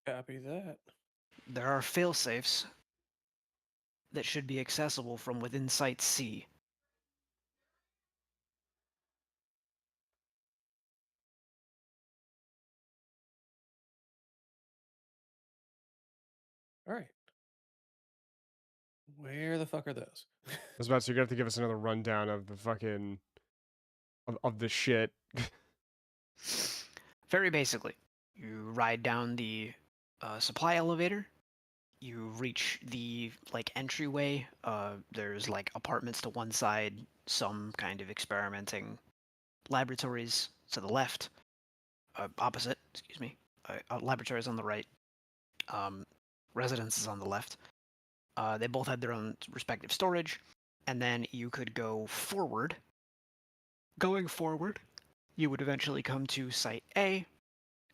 Copy that. There are failsafes that should be accessible from within Site C. All right. Where the fuck are those? I was about to. You're gonna have to give us another rundown of the fucking of the shit. Very basically, you ride down the supply elevator. You reach the entryway. There's apartments to one side, some kind of experimenting laboratories to the left, opposite. Excuse me. Laboratories on the right. Residences on the left. They both had their own respective storage, and then you could go forward. Going forward, you would eventually come to Site A.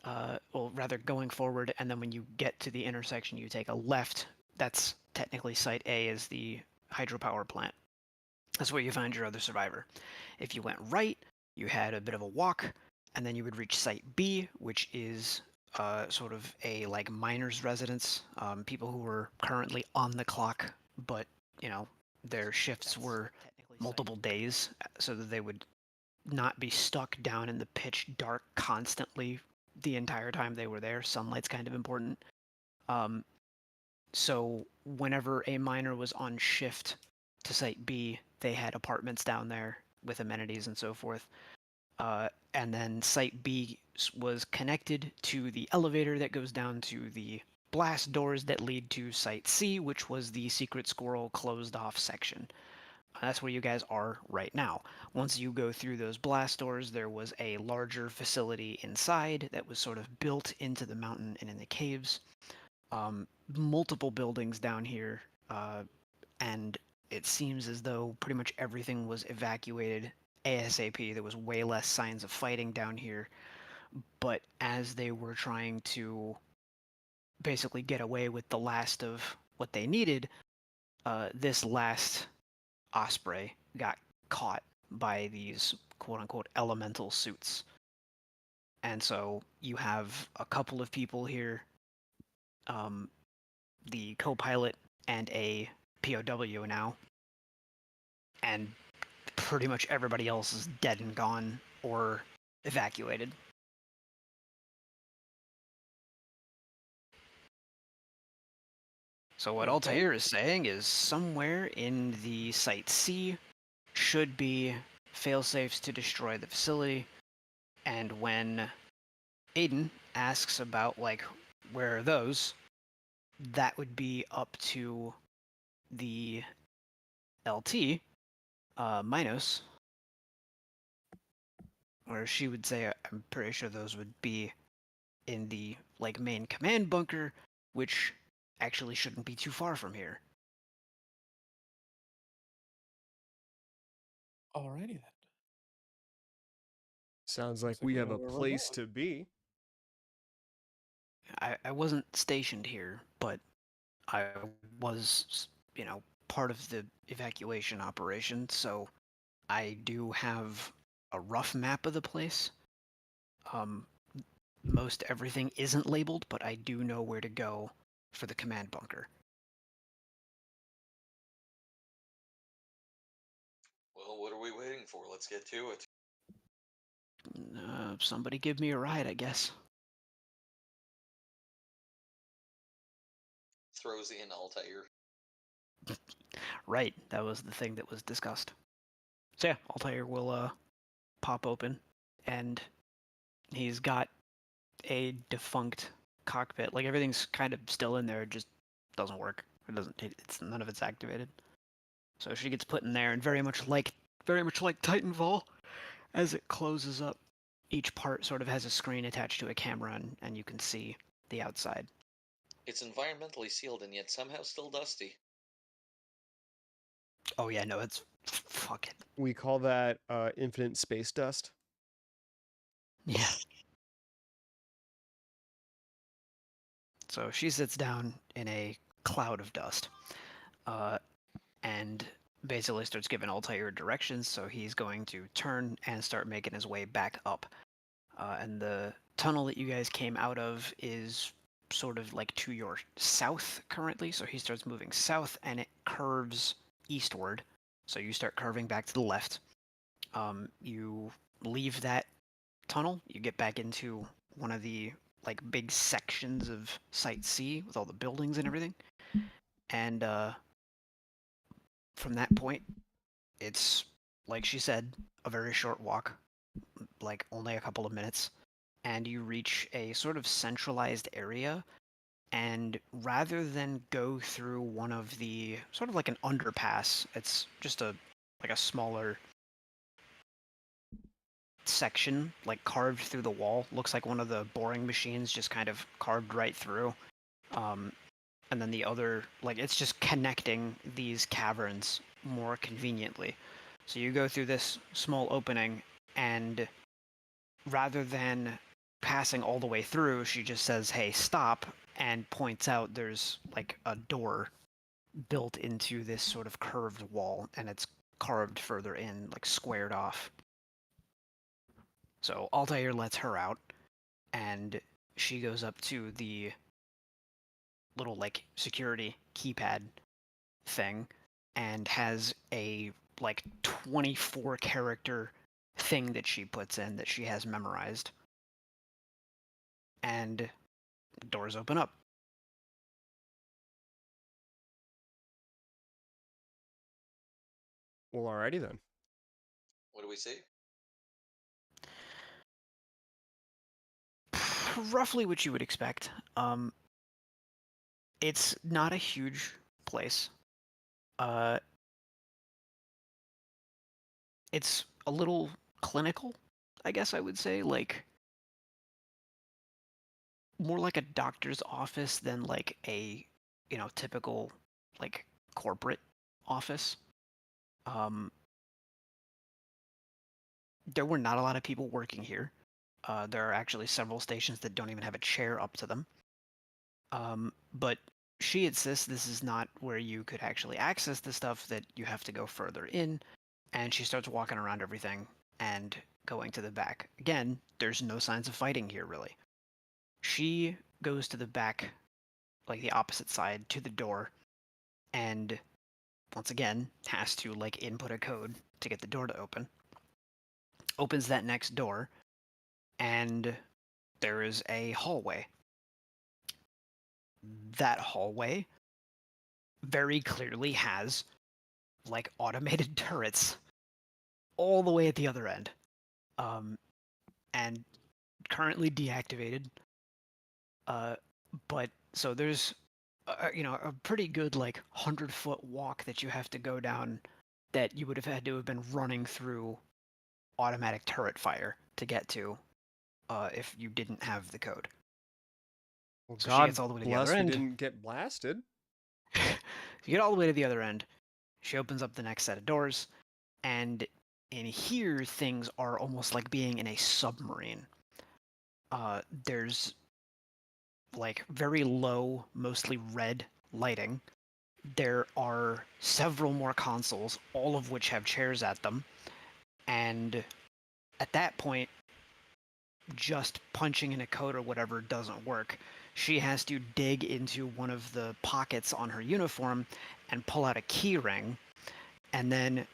Well, rather going forward, and then when you get to the intersection, you take a left. That's technically Site A is the hydropower plant. That's where you find your other survivor. If you went right, you had a bit of a walk, and then you would reach Site B, which is sort of a miner's residence. People who were currently on the clock, but their shifts were multiple days, so that they would not be stuck down in the pitch dark constantly the entire time they were there. Sunlight's kind of important. So whenever a miner was on shift to Site B, they had apartments down there with amenities and so forth. And then Site B was connected to the elevator that goes down to the blast doors that lead to Site C, which was the secret squirrel closed off section. That's where you guys are right now. Once you go through those blast doors, there was a larger facility inside that was sort of built into the mountain and in the caves. Multiple buildings down here, and it seems as though pretty much everything was evacuated ASAP. There was way less signs of fighting down here, but as they were trying to basically get away with the last of what they needed, this last Osprey got caught by these quote-unquote elemental suits. And so you have a couple of people here, the co-pilot and a POW now, and pretty much everybody else is dead and gone or evacuated. So what Altair is saying is somewhere in the Site C should be failsafes to destroy the facility, and when Aiden asks about where are those, that would be up to the LT, Minos, where she would say, I'm pretty sure those would be in the main command bunker, which actually shouldn't be too far from here. Alrighty then. Sounds like we have a place to be. I wasn't stationed here, but I was, part of the evacuation operation, so I do have a rough map of the place. Most everything isn't labeled, but I do know where to go for the command bunker. Well, what are we waiting for? Let's get to it. Somebody give me a ride, I guess. Throws in Altair. Right, that was the thing that was discussed. So yeah, Altair will pop open, and he's got a defunct cockpit. Everything's kind of still in there, it just doesn't work. It's none of it's activated. So she gets put in there, and very much like Titanfall, as it closes up, each part sort of has a screen attached to a camera, and you can see the outside. It's environmentally sealed and yet somehow still dusty. Oh yeah, no, it's fuck it. We call that infinite space dust. Yeah. So she sits down in a cloud of dust, and basically starts giving Altair directions. So he's going to turn and start making his way back up. And the tunnel that you guys came out of is sort of like to your south currently. So he starts moving south, and it curves eastward. So you start curving back to the left. You leave that tunnel. You get back into one of the like big sections of Site C with all the buildings and everything. And from that point, it's like she said, a very short walk, like only a couple of minutes, and you reach a sort of centralized area. And rather than go through one of the sort of like an underpass, it's just a like a smaller section, like carved through the wall. Looks like one of the boring machines just kind of carved right through. And then the other, like, it's just connecting these caverns more conveniently. So you go through this small opening, and rather than passing all the way through, she just says, "Hey, stop," and points out there's like a door built into this sort of curved wall, and it's carved further in, like squared off. So Altair lets her out, and she goes up to the little like security keypad thing and has a like 24 character thing that she puts in that she has memorized. And doors open up. Well, alrighty then. What do we see? Roughly what you would expect. It's not a huge place. It's a little clinical, I guess I would say, like more like a doctor's office than like a, typical like corporate office. There were not a lot of people working here. There are actually several stations that don't even have a chair up to them. But she insists this is not where you could actually access the stuff, that you have to go further in, and she starts walking around everything and going to the back. Again, there's no signs of fighting here, really. She goes to the back, like the opposite side, to the door, and once again has to like input a code to get the door to open. Opens that next door, and there is a hallway. That hallway very clearly has like automated turrets all the way at the other end, and currently deactivated. But so there's a pretty good like 100-foot walk that you have to go down, that you would have had to have been running through automatic turret fire to get to, if you didn't have the code. Well, So she God gets all the way to the bless other we end. didn't get blasted. You get all the way to the other end. She opens up the next set of doors, and in here things are almost like being in a submarine. There's like very low, mostly red lighting. There are several more consoles, all of which have chairs at them. And at that point, just punching in a code or whatever doesn't work. She has to dig into one of the pockets on her uniform and pull out a key ring, and then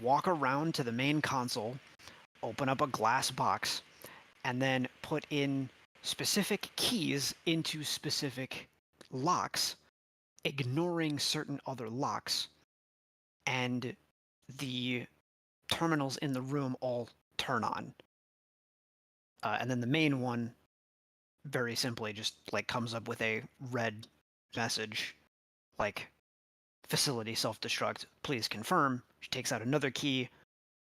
walk around to the main console, open up a glass box, and then put in specific keys into specific locks, ignoring certain other locks, and the terminals in the room all turn on. And then the main one, very simply, just like comes up with a red message, like, facility self-destruct, please confirm. She takes out another key,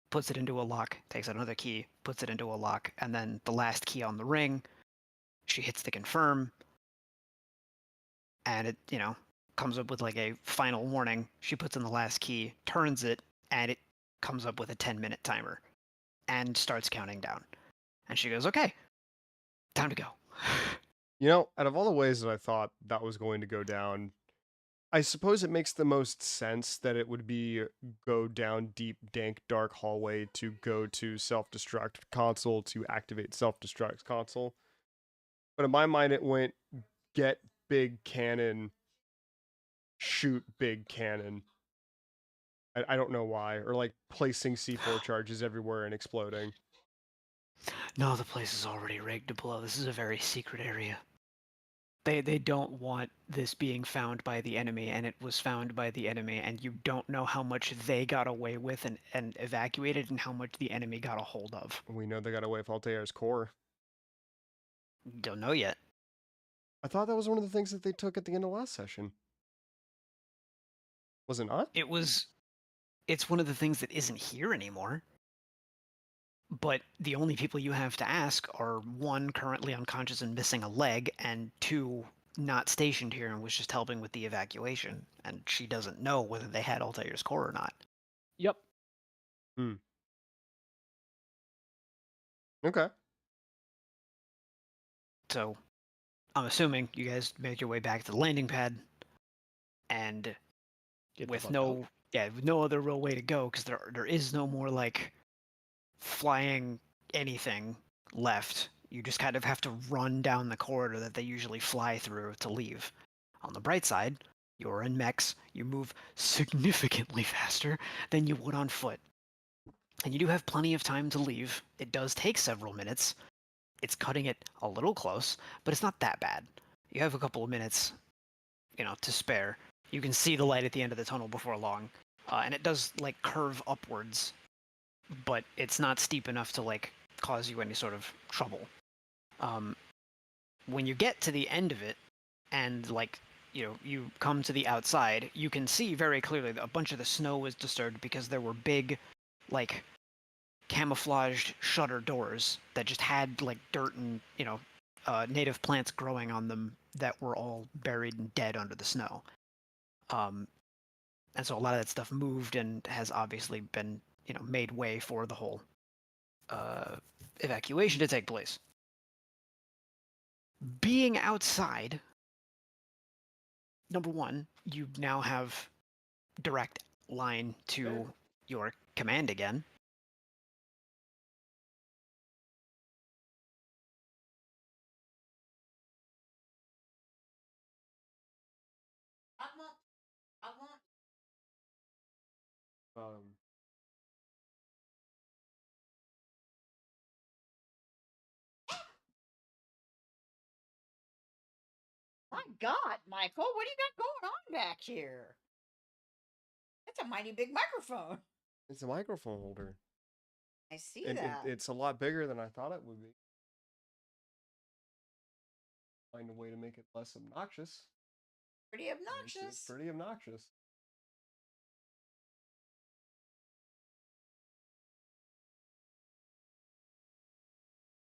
puts it into a lock, takes out another key, puts it into a lock, and then the last key on the ring, she hits the confirm, and it, comes up with like a final warning. She puts in the last key, turns it, and it comes up with a 10-minute timer and starts counting down. And she goes, okay, time to go. Out of all the ways that I thought that was going to go down, I suppose it makes the most sense that it would be go down deep, dank, dark hallway to go to self-destruct console to activate self-destruct console. But in my mind, it went get big cannon, shoot big cannon. I don't know why. Or like placing C4 charges everywhere and exploding. No, the place is already rigged to blow. This is a very secret area. They don't want this being found by the enemy, and it was found by the enemy, and you don't know how much they got away with and evacuated and how much the enemy got a hold of. We know they got away with Altair's core. Don't know yet. I thought that was one of the things that they took at the end of last session. Was it not? It's one of the things that isn't here anymore. But the only people you have to ask are, one, currently unconscious and missing a leg, and two, not stationed here and was just helping with the evacuation. And she doesn't know whether they had Altair's core or not. Yep. Okay. So I'm assuming you guys make your way back to the landing pad, and Get the with fuck no out. with no other real way to go, because there is no more like flying anything left. You just kind of have to run down the corridor that they usually fly through to leave. On the bright side, you're in mechs, you move significantly faster than you would on foot. And you do have plenty of time to leave. It does take several minutes. It's cutting it a little close, but it's not that bad. You have a couple of minutes, to spare. You can see the light at the end of the tunnel before long. And it does, like, curve upwards, but it's not steep enough to, like, cause you any sort of trouble. When you get to the end of it, and, like, you come to the outside, you can see very clearly that a bunch of the snow was disturbed because there were big, like, camouflaged shutter doors that just had, like, dirt and, native plants growing on them that were all buried and dead under the snow. And so a lot of that stuff moved and has obviously been, made way for the whole evacuation to take place. Being outside, number one, you now have direct line to your command again. My God, Michael, what do you got going on back here? That's a mighty big microphone. It's a microphone holder. I see And that. it's a lot bigger than I thought it would be. Find a way to make it less obnoxious. Pretty It's obnoxious. pretty obnoxious.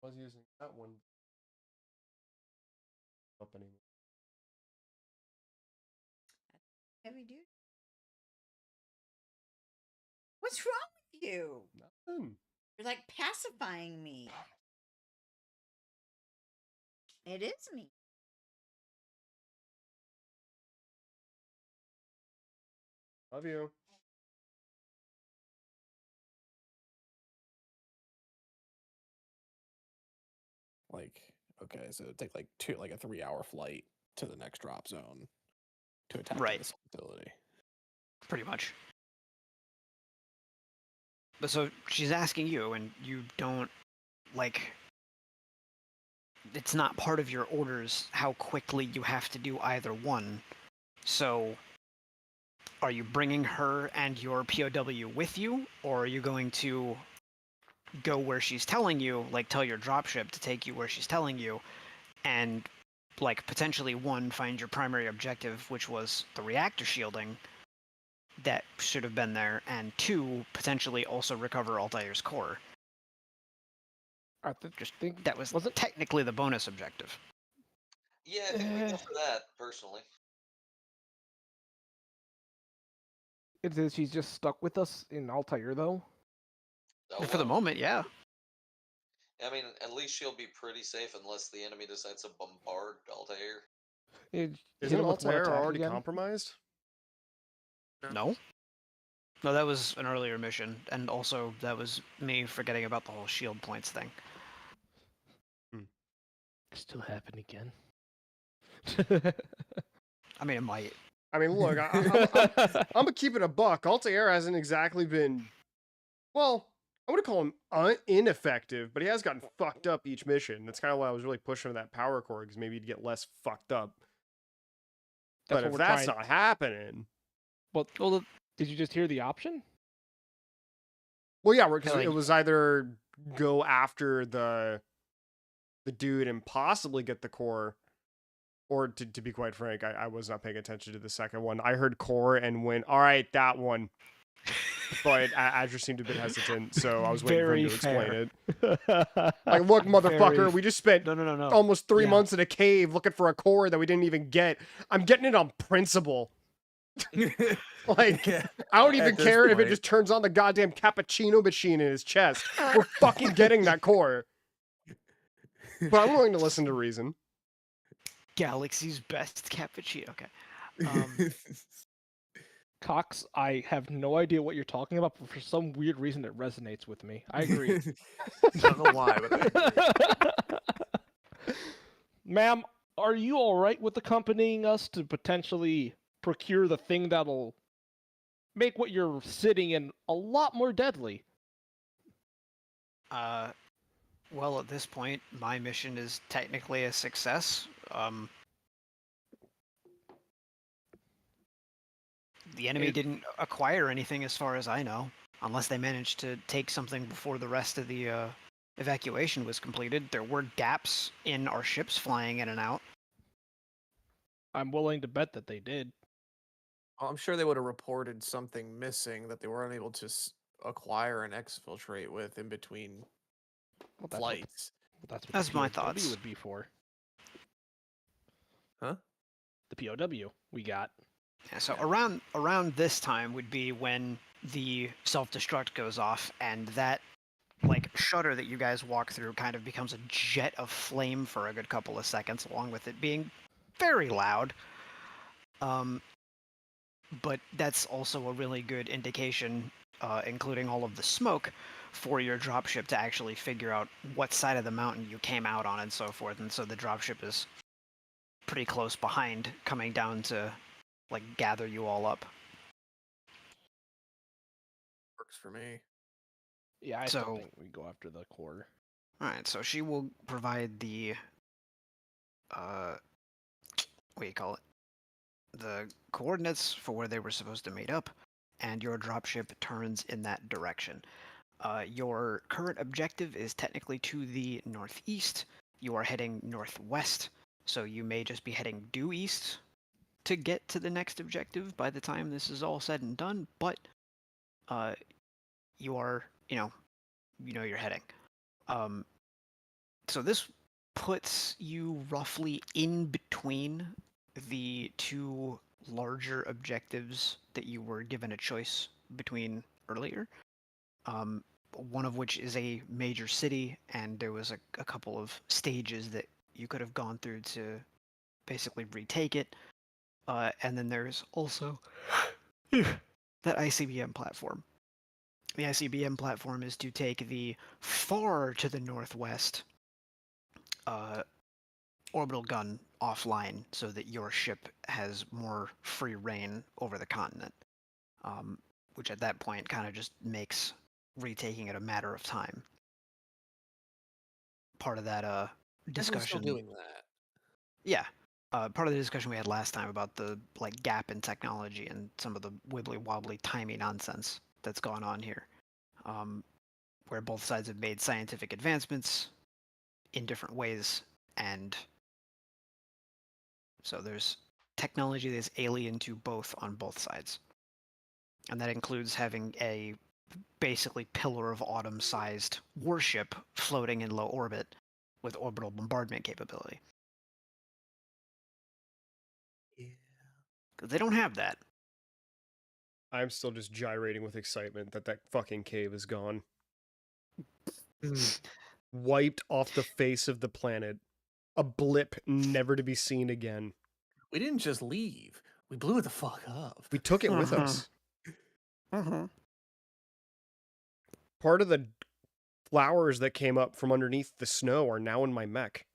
I was using that one up anymore. Heavy dude. What's wrong with you? Nothing. You're like pacifying me. It is me. Love you. Like, okay, so it'd take like a 3-hour flight to the next drop zone to attack Right. this facility. Pretty much. But so she's asking you, and you don't, like, it's not part of your orders how quickly you have to do either one. So are you bringing her and your POW with you, or are you going to go where she's telling you, like tell your dropship to take you where she's telling you, and like potentially one, find your primary objective, which was the reactor shielding that should have been there, and two, potentially also recover Altair's core. I Just think that was technically the bonus objective. Yeah, I think we go for that, personally. She's just stuck with us in Altair, though. Oh, For the well. moment, yeah. I mean, at least she'll be pretty safe unless the enemy decides to bombard Altair. Isn't Altair already compromised? No. No, that was an earlier mission, and also that was me forgetting about the whole shield points thing. Still happen again. I mean, it might. I mean, look, I'm gonna keep it a buck. Altair hasn't exactly been, well, I wouldn't call him ineffective, but he has gotten fucked up each mission. That's kind of why I was really pushing for that power core, because maybe he'd get less fucked up. That's But what if we're that's trying. not happening, Well, Well, did you just hear the option? well, yeah, because like- it was either go after the dude and possibly get the core, or to be quite frank, I was not paying attention to the second one. I heard core and went, all right, that one. But Azure seemed a bit hesitant, so I was waiting for him to explain it. Like, look, motherfucker, we just spent no. almost 3 Yeah. months in a cave looking for a core that we didn't even get. I'm getting it on principle. Like, Yeah, I don't even at this care if it point. just turns on the goddamn cappuccino machine in his chest. We're fucking getting that core. But I'm willing to listen to reason. Galaxy's best cappuccino. Okay. Cox, I have no idea what you're talking about, but for some weird reason it resonates with me. I agree. I don't know why, but I agree. Ma'am, are you alright with accompanying us to potentially procure the thing that'll make what you're sitting in a lot more deadly? Well, at this point, my mission is technically a success. The enemy didn't acquire anything as far as I know, unless they managed to take something before the rest of the evacuation was completed. There were gaps in our ships flying in and out. I'm willing to bet that they did. Well, I'm sure they would have reported something missing that they weren't able to acquire and exfiltrate with in between Well, that's flights. What That's the my POW thoughts. would be for. Huh? The POW we got. Yeah, so Yeah. around this time would be when the self-destruct goes off, and that like shutter that you guys walk through kind of becomes a jet of flame for a good couple of seconds, along with it being very loud. But that's also a really good indication, including all of the smoke, for your dropship to actually figure out what side of the mountain you came out on and so forth. And so the dropship is pretty close behind, coming down to like gather you all up. Works for me. Yeah, I still So- think we go after the core. All right, so she will provide the what do you call it? The coordinates for where they were supposed to meet up, and your dropship turns in that direction. Your current objective is technically to the northeast. You are heading northwest, so you may just be heading due east to get to the next objective by the time this is all said and done. But you are, you know you're heading. So this puts you roughly in between the two larger objectives that you were given a choice between earlier. One of which is a major city, and there was a couple of stages that you could have gone through to basically retake it. And then there's also that ICBM platform. The ICBM platform is to take the far to the northwest orbital gun offline so that your ship has more free reign over the continent, which at that point kind of just makes retaking it a matter of time. Part of that Everyone's discussion. still doing that. Yeah. Part of the discussion we had last time about the like gap in technology and some of the wibbly wobbly timey nonsense that's gone on here, where both sides have made scientific advancements in different ways, and so there's technology that's alien to both on both sides, and that includes having a basically Pillar of Autumn sized warship floating in low orbit with orbital bombardment capability. Yeah. Because they don't have that. I'm still just gyrating with excitement that fucking cave is gone. Wiped off the face of the planet. A blip never to be seen again. We didn't just leave. We blew it the fuck up. We took it with Mhm. us. Mm-hmm. Part of the flowers that came up from underneath the snow are now in my mech.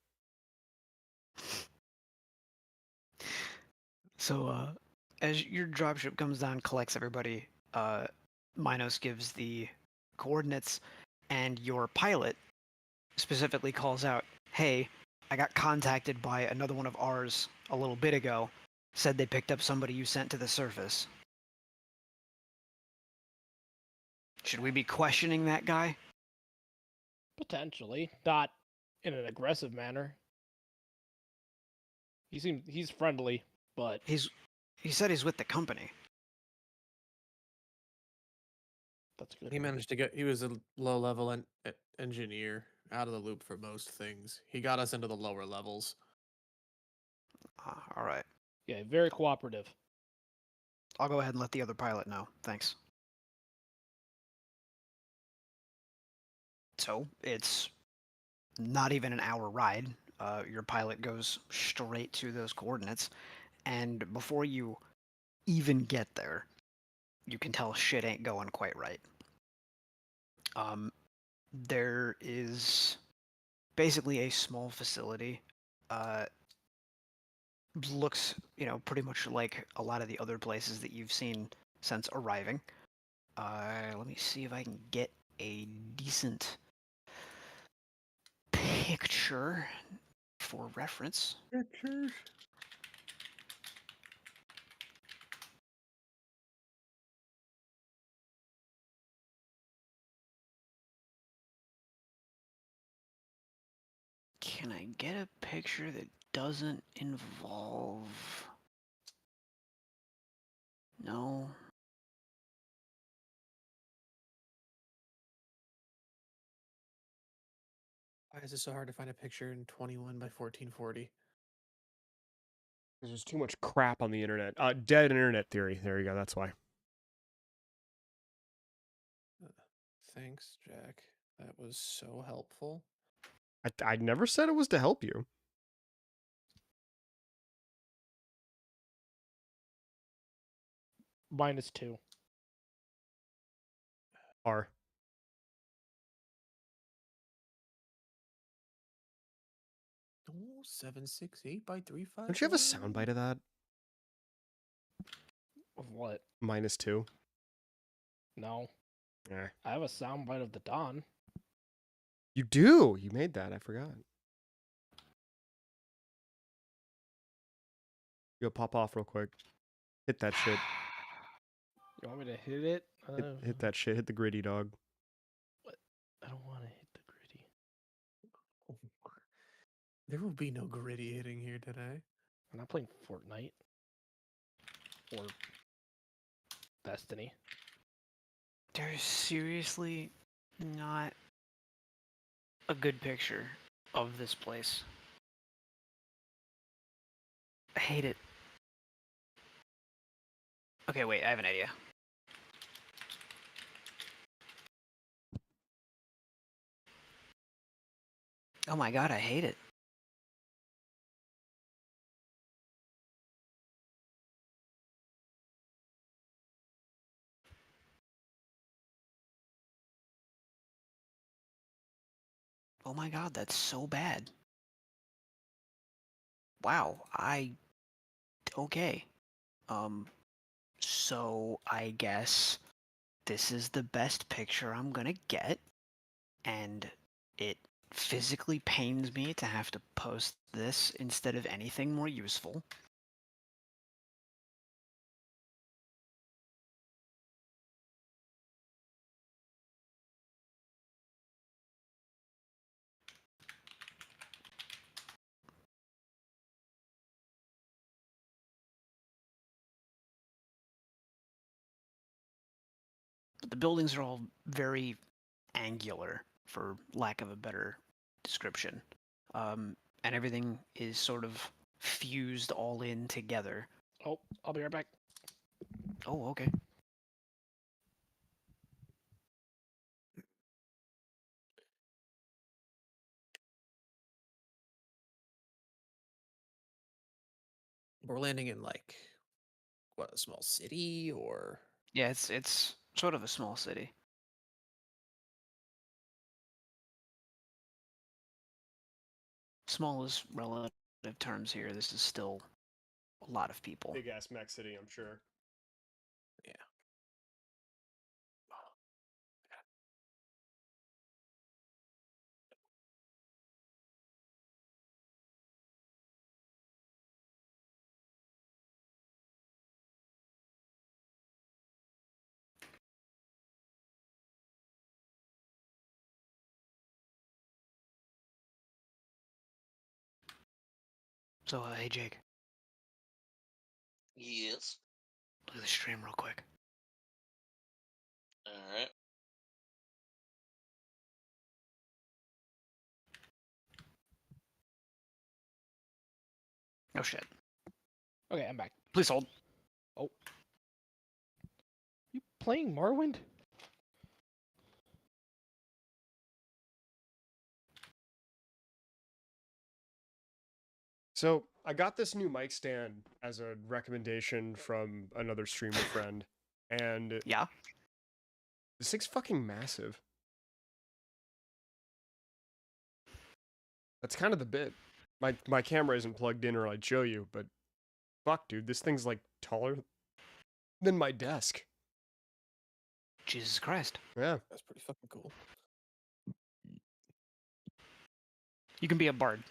So, as your dropship comes down, collects everybody, Minos gives the coordinates, and your pilot specifically calls out, "Hey, I got contacted by another one of ours a little bit ago. Said they picked up somebody you sent to the surface. Should we be questioning that guy?" Potentially, not in an aggressive manner. He's friendly, but He said he's with the company. that's good. He managed to get. He was a low-level engineer, out of the loop for most things. He got us into the lower levels. All right. Yeah, very cooperative. I'll go ahead and let the other pilot know. Thanks. So it's not even an hour ride. Your pilot goes straight to those coordinates, and before you even get there, you can tell shit ain't going quite right. There is basically a small facility. Looks, pretty much like a lot of the other places that you've seen since arriving. Let me see if I can get a decent picture for reference. Pictures. Can I get a picture that doesn't involve... No. Why is it so hard to find a picture in 21 by 1440? There's too much crap on the internet. Dead internet theory. There you go. That's why. Thanks, Jack. That was so helpful. I never said it was to help you. -2. R. Oh, 768 by 351. Don't you have a soundbite of that? Of what? -2. No. Yeah. I have a soundbite of the Dawn. You do. You made that. I forgot. Yo, pop off real quick. Hit that shit. You want me to hit it? Hit that shit. Hit the gritty, dog. I don't want to hit the gritty. There will be no gritty hitting here today. I'm not playing Fortnite. Or Destiny. There's seriously not a good picture of this place. I hate it. Okay, wait, I have an idea. Oh my god, I hate it. Oh my god, that's so bad. Wow, okay. So I guess this is the best picture I'm gonna get, and it physically pains me to have to post this instead of anything more useful. The buildings are all very angular, for lack of a better description. And everything is sort of fused all in together. Oh, I'll be right back. Oh, okay. We're landing in like what, a small city or Yeah, it's sort of a small city. Small is relative terms here. This is still a lot of people. Big ass mech city, I'm sure. Yeah. So, hey Jake, Yes. look at the stream real quick. All right. Oh shit. Okay, I'm back. Please hold. Oh. You playing Morrowind? So I got this new mic stand as a recommendation from another streamer friend, and Yeah. this thing's fucking massive. That's kind of the bit. My camera isn't plugged in, or I'd show you, but fuck, dude, this thing's like taller than my desk. Jesus Christ. Yeah. That's pretty fucking cool. You can be a bard.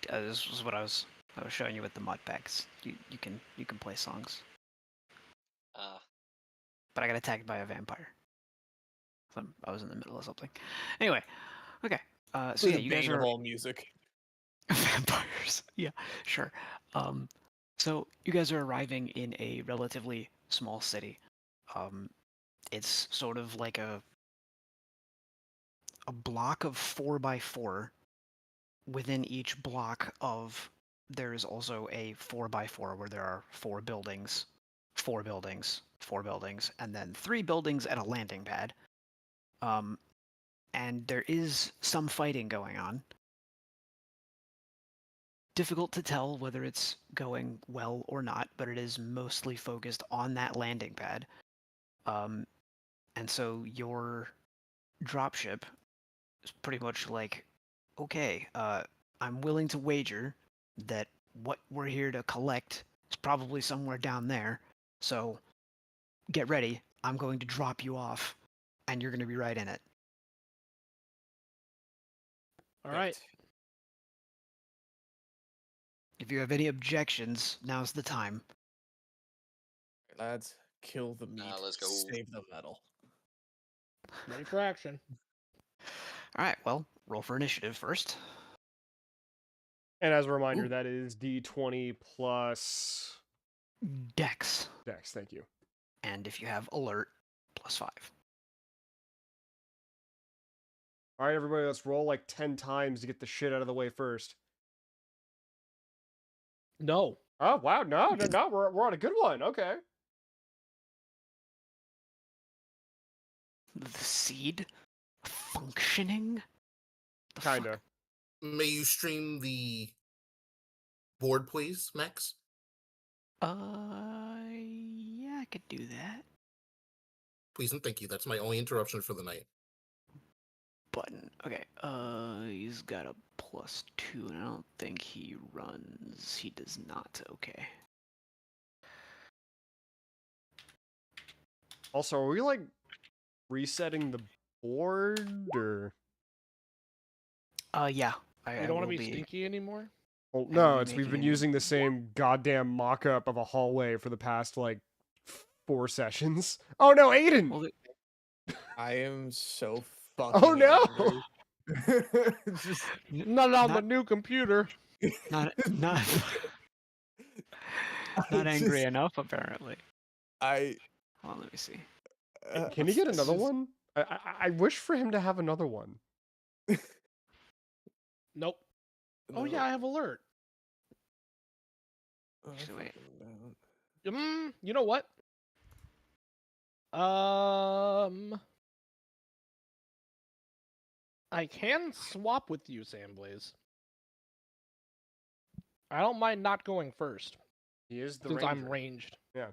This was what I was showing you with the mod packs. You can play songs. But I got attacked by a vampire. So I was in the middle of something. Anyway, okay. So yeah, The you guys bane of are all music. vampires. Yeah, sure. So you guys are arriving in a relatively small city. It's sort of like a block of 4x4. Within each block of there is also a 4x4 where there are 4 buildings, 4 buildings, 4 buildings, and then 3 buildings and a landing pad. And there is some fighting going on. Difficult to tell whether it's going well or not, but it is mostly focused on that landing pad. And so your dropship is pretty much like, okay, I'm willing to wager that what we're here to collect is probably somewhere down there. So get ready. I'm going to drop you off, and you're going to be right in it. All right. If you have any objections, now's the time. Lads, kill the meat. Let's go. Save the metal. Ready for action. All right, well, roll for initiative first. And as a reminder, Ooh. that is D20 plus Dex. Dex. Thank you. And if you have alert, +5. All right, everybody, let's roll like 10 times to get the shit out of the way first. No. Oh, wow. No. We're on a good one. Okay. The seed functioning? The fuck? Kinda. May you stream the board, please, Max? Yeah, I could do that. Please and thank you. That's my only interruption for the night. Button. Okay. He's got a +2, and I don't think he runs. He does not. Okay. Also, are we like resetting the board or? Yeah. You don't want to be stinky anymore? Well, I'm no, making we've been a new- using the same goddamn mock-up of a hallway for the past like 4 sessions. Oh no, Aiden! Well, I am so fucking Oh no! angry. Just Not on the Not- new computer. not angry enough, apparently. I Hold on, let me see. Can he get it's another just- one? I wish for him to have another one. Nope. Oh no. yeah, I have alert. Oh, Actually, wait. fucking don't. You know what? I can swap with you, Sandblaze. I don't mind not going first, He is the since ranger. I'm ranged. Yeah.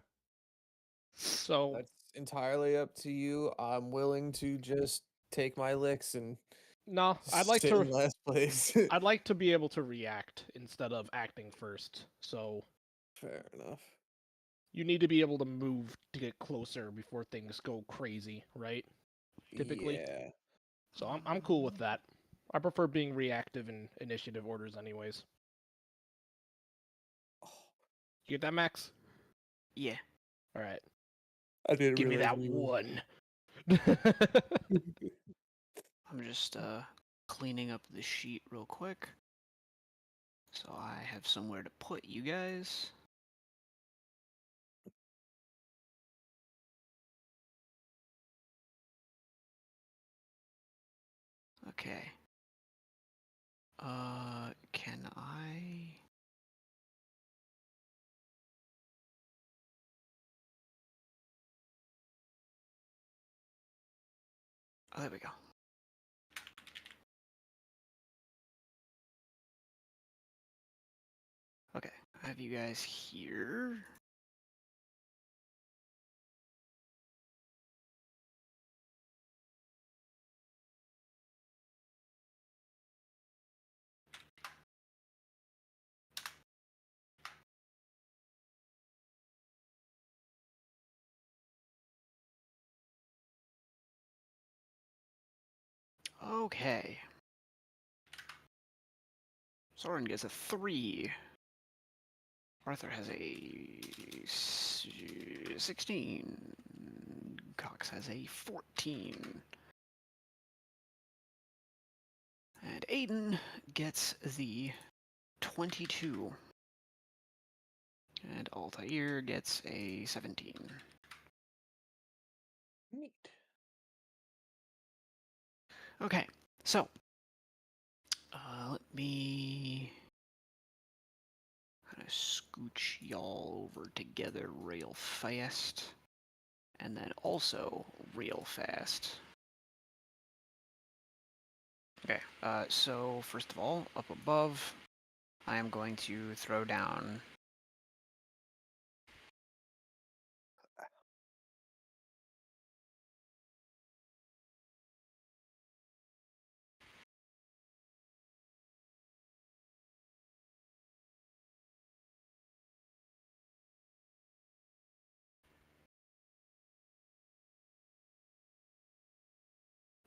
So That's entirely up to you. I'm willing to just take my licks and no, I'd like sit in to. last place. I'd like to be able to react instead of acting first. So Fair enough. You need to be able to move to get closer before things go crazy, right? Typically. Yeah. So I'm cool with that. I prefer being reactive in initiative orders anyways. You get that, Max? Yeah. Alright. I didn't Give me realize that we were- one. I'm just cleaning up the sheet real quick. So I have somewhere to put you guys. Okay. Can I? Oh, there we go. Okay, I have you guys here. Okay. Soren gets a 3. Arthur has a 16. Cox has a 14. And Aiden gets the 22. And Altair gets a 17. Neat. Okay, so let me kind of scooch y'all over together real fast, and then also real fast. Okay, so first of all, up above, I am going to throw down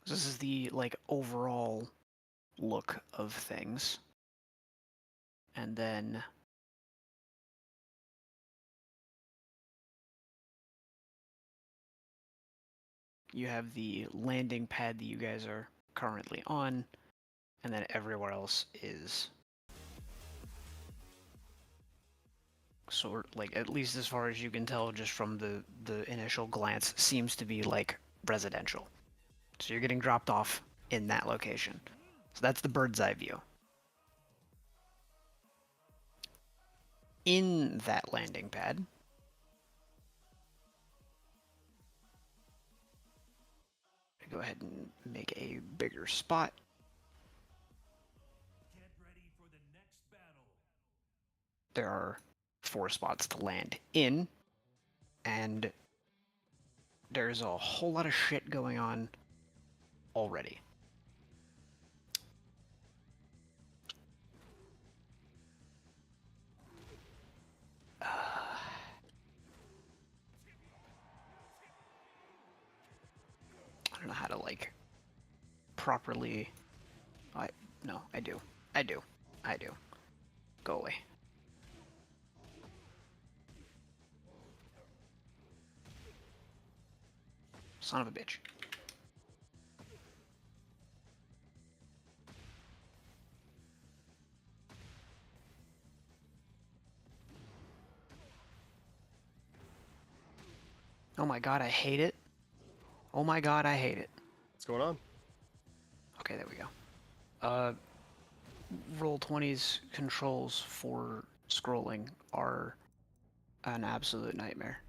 this is the like overall look of things. And then you have the landing pad that you guys are currently on, and then everywhere else is sort like, at least as far as you can tell just from the initial glance, seems to be like residential. So you're getting dropped off in that location. So that's the bird's eye view. In that landing pad, go ahead and make a bigger spot. There are 4 spots to land in, and there's a whole lot of shit going on already. I don't know how to like properly. No, I do. I do. Go away. Son of a bitch. Oh my god, I hate it. Oh my god, I hate it. What's going on? Okay, there we go. Roll20's controls for scrolling are an absolute nightmare.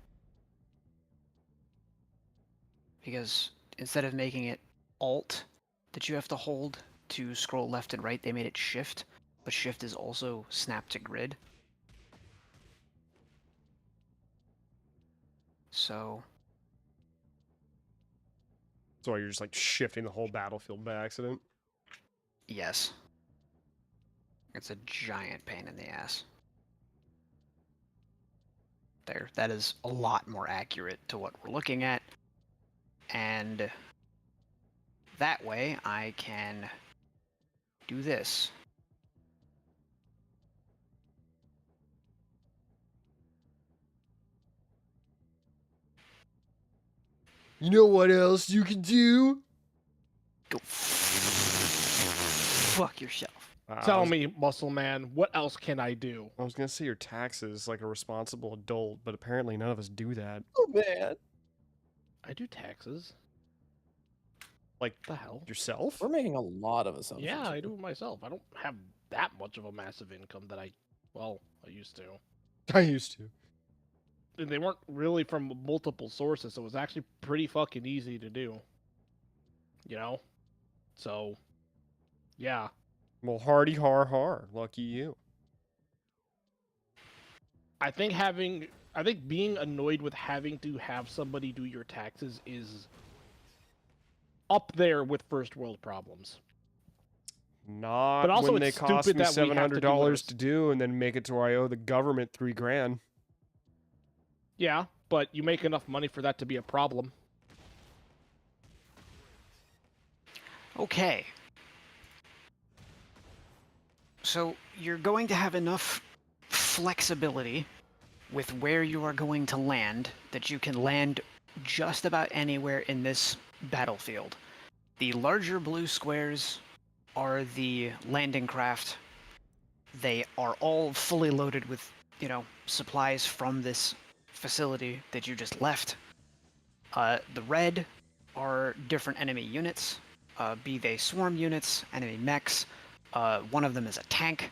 Because instead of making it Alt that you have to hold to scroll left and right, they made it Shift, but Shift is also snap to grid. So That's why you're just like shifting the whole battlefield by accident. yes. It's a giant pain in the ass. there. That is a lot more accurate to what we're looking at. And that way I can do this. You know what else you can do? Go fuck yourself. Tell me, muscle man, what else can I do? I was gonna say your taxes like a responsible adult, but apparently none of us do that. Oh man, I do taxes. Like The hell? yourself? we're making a lot of assumptions. Yeah, I here. do it myself. I don't have that much of a massive income that I used to. I used to. And they weren't really from multiple sources, so it was actually pretty fucking easy to do. You know? So, yeah. Well, hardy har har. Lucky you. I think being annoyed with having to have somebody do your taxes is up there with first world problems. Not But also when they it's cost stupid me that we have to do $700 ours. to do, and then make it to where I owe the government $3,000. Yeah, but you make enough money for that to be a problem. Okay. So you're going to have enough flexibility with where you are going to land that you can land just about anywhere in this battlefield. The larger blue squares are the landing craft. They are all fully loaded with, supplies from this facility that you just left. The red are different enemy units, be they swarm units, enemy mechs. One of them is a tank.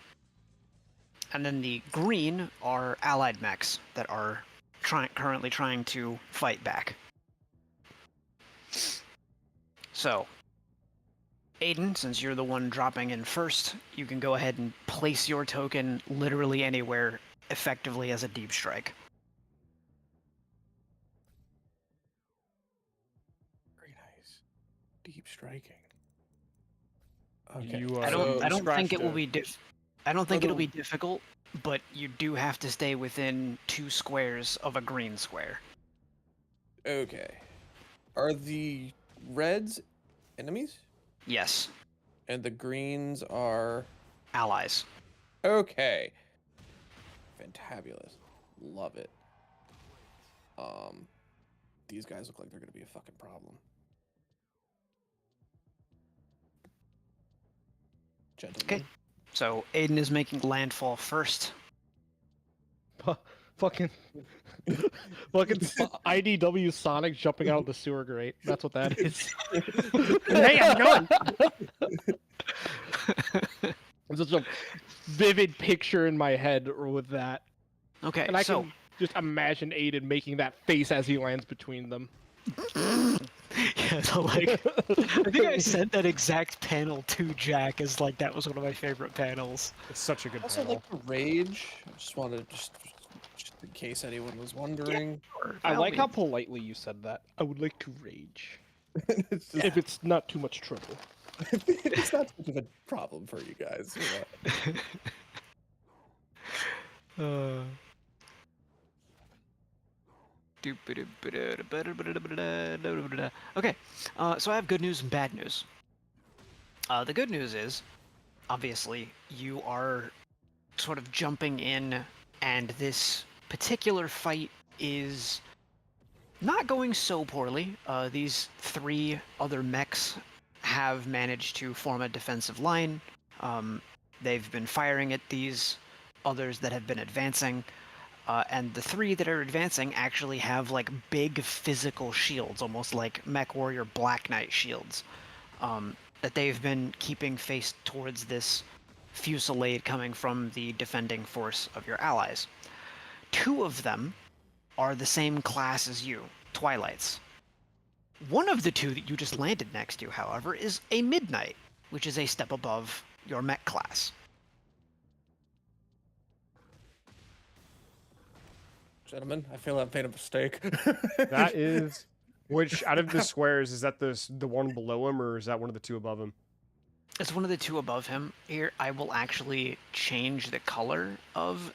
And then the green are allied mechs that are currently trying to fight back. So, Aiden, since you're the one dropping in first, you can go ahead and place your token literally anywhere effectively as a deep strike. Very nice. Deep striking. Okay. You, I so don't think it will scratched be I don't think it'll little- be difficult, but you do have to stay within 2 squares of a green square. Okay. Are the reds enemies? Yes, And the greens are allies. okay. Fantabulous. Love it. These guys look like they're gonna be a fucking problem. Gentlemen. So Aiden is making landfall first. Fucking IDW Sonic jumping out of the sewer grate. That's what that is. Hey, I'm going. It's such a vivid picture in my head with that. Okay, And I so can just imagine Aiden making that face as he lands between them. yeah, so like I think I sent that exact panel to Jack as like that was one of my favorite panels. It's such a good Also, panel. like the rage. I just wanted just in case anyone was wondering. I like how politely you said that. I would like to rage. It's just, If it's not too much trouble. it's not much of a problem for you guys. Okay, so I have good news and bad news. The good news is, obviously, you are sort of jumping in, and this particular fight is not going so poorly. These 3 other mechs have managed to form a defensive line. They've been firing at these others that have been advancing. And the 3 that are advancing actually have like big physical shields, almost like Mech Warrior Black Knight shields, that they've been keeping faced towards this fusillade coming from the defending force of your allies. 2 of them are the same class as you, Twilights. One of the 2 that you just landed next to, however, is a Midnight, which is a step above your Mech class. Gentlemen, I feel I've made a mistake. That is, which out of the squares is that the one below him, or is that one of the 2 above him? It's one of the 2 above him. Here, I will actually change the color of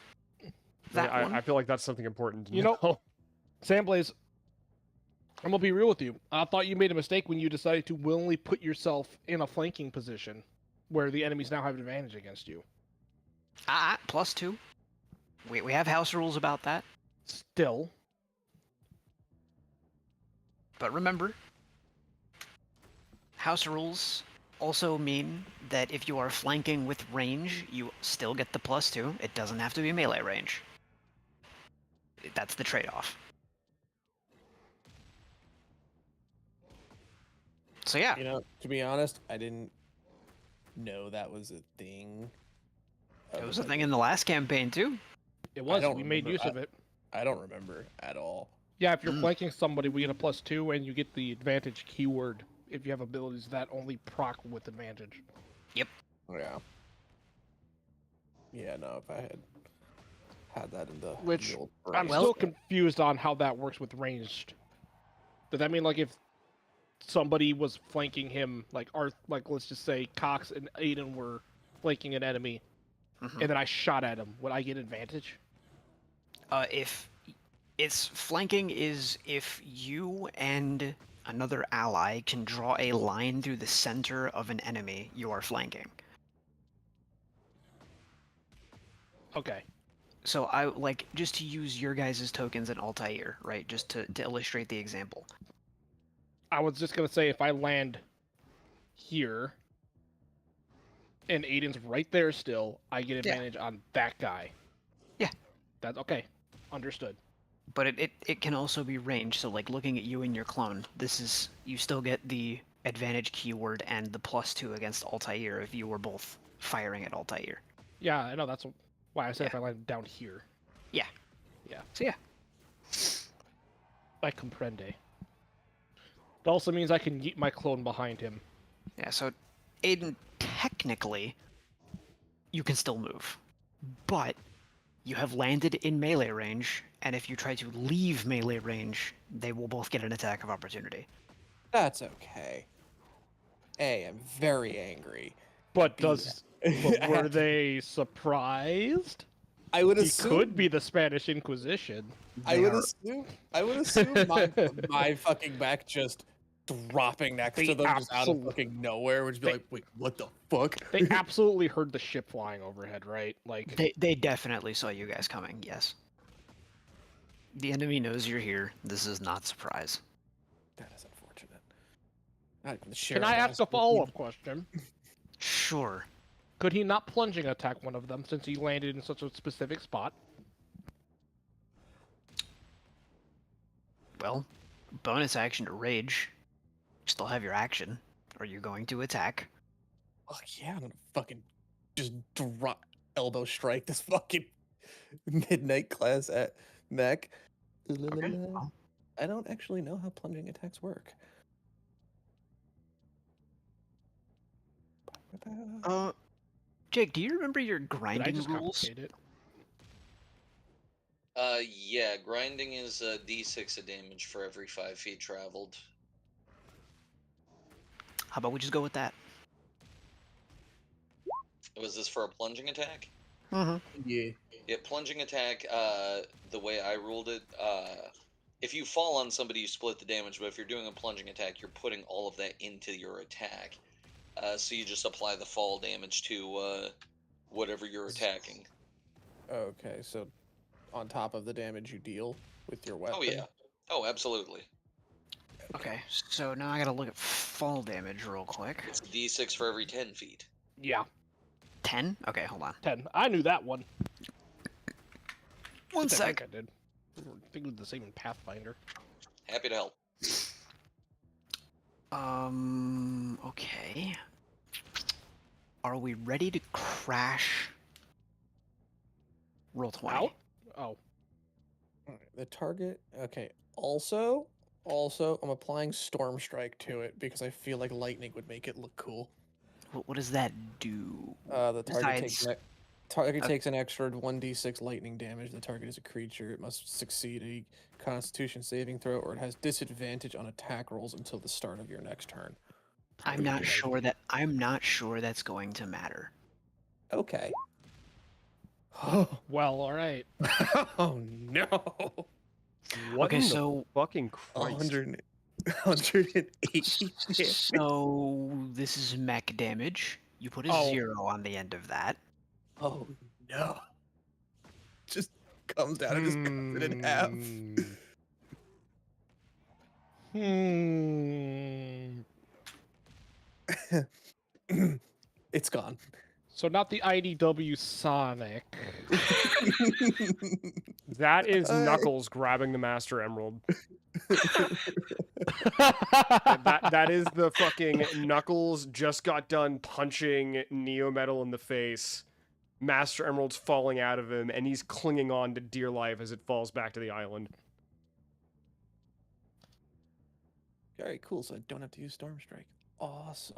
That one. I feel like that's something important to You know- know. Sandblaze, I'm gonna be real with you. I thought you made a mistake when you decided to willingly put yourself in a flanking position where the enemies now have an advantage against you. +2. We have house rules about that. Still, But remember, house rules also mean that if you are flanking with range, you still get the +2. It doesn't have to be melee range. That's the trade-off. So yeah, You know, to be honest, I didn't know that was a thing. it was a thing in the last campaign too. it was. don't We made remember- use of it. I don't remember at all. Yeah, if you're flanking somebody, we get a +2, and you get the advantage keyword if you have abilities that only proc with advantage. Yeah. Yeah, no, if I had that in the Which, old I'm brain. still confused on how that works with ranged. Does that mean like if somebody was flanking him, like let's just say Cox and Aiden were flanking an enemy, Mhm. and then I shot at him, would I get advantage? If it's flanking is if you and another ally can draw a line through the center of an enemy, you are flanking. Okay. So I like just to use your guys' tokens in Altair, right? Just to illustrate the example. I was just gonna say if I land here and Aiden's right there still, I get Yeah. advantage on that guy. Yeah. That's okay. Understood. But it can also be range, so like looking at you and your clone, this is you still get the advantage keyword and the +2 against Altair if you were both firing at Altair. Yeah, I know that's why I said Yeah. if I landed down here. So yeah. I comprende. It also means I can yeet my clone behind him. Yeah, so Aiden, technically, you can still move. But you have landed in melee range, and if you try to leave melee range, they will both get an attack of opportunity. That's okay. I'm very angry. But B. were they surprised? I would He assume could be the Spanish Inquisition. I They would are- assume my fucking back just dropping next They to them just out of absol- fucking nowhere would just be they- like, wait, what the fuck? They absolutely heard the ship flying overhead, right? Like, They definitely saw you guys coming, yes. The enemy knows you're here. This is not surprise. That is unfortunate. Not even the can sheriff I ask asked a me. follow-up question? Sure. Could he not plunging attack one of them since he landed in such a specific spot? Well, bonus action to rage. You still have your action. Are you going to attack? Oh yeah, I'm gonna fucking just drop elbow strike this fucking midnight class at neck. Okay. Well, I don't actually know how plunging attacks work. Jake, do you remember your Did I grinding just rules? complicate it? Yeah, grinding is d6 of damage for every 5 feet traveled. How about we just go with that? Was this for a plunging attack? Mm-hmm. Yeah. Yeah, plunging attack, the way I ruled it, if you fall on somebody, you split the damage, but if you're doing a plunging attack, you're putting all of that into your attack. So you just apply the fall damage to whatever you're attacking. Okay, so on top of the damage you deal with your weapon. Oh, yeah. Oh, absolutely. Okay, so now I gotta look at fall damage real quick. It's d6 for every 10 feet. Yeah, 10? Okay, hold on. 10. I knew that one. One I sec. think I did. I think it was the same in Pathfinder. Happy to help. Okay. Are we ready to crash? Roll 20. Out? Oh. Alright, the target. Okay. Also, I'm applying Storm Strike to it because I feel like lightning would make it look cool. What does that do? The target takes Besides- takes an extra 1d6 lightning damage. The target is a creature. It must succeed a Constitution saving throw, or it has disadvantage on attack rolls until the start of your next turn. I'm not sure that's going to matter. Okay. Oh, Well, all right. oh no. What Okay, in so the fucking Christ? 180 damage. so this is mech damage. You put a Oh. 0 on the end of that. Oh no. Just comes down and just cuts it in half. It's gone. So not the IDW Sonic. That is Hey. Knuckles grabbing the Master Emerald. That is the fucking Knuckles just got done punching Neo Metal in the face. Master Emerald's falling out of him, and he's clinging on to dear life as it falls back to the island. Very cool, so I don't have to use Storm Strike. Awesome.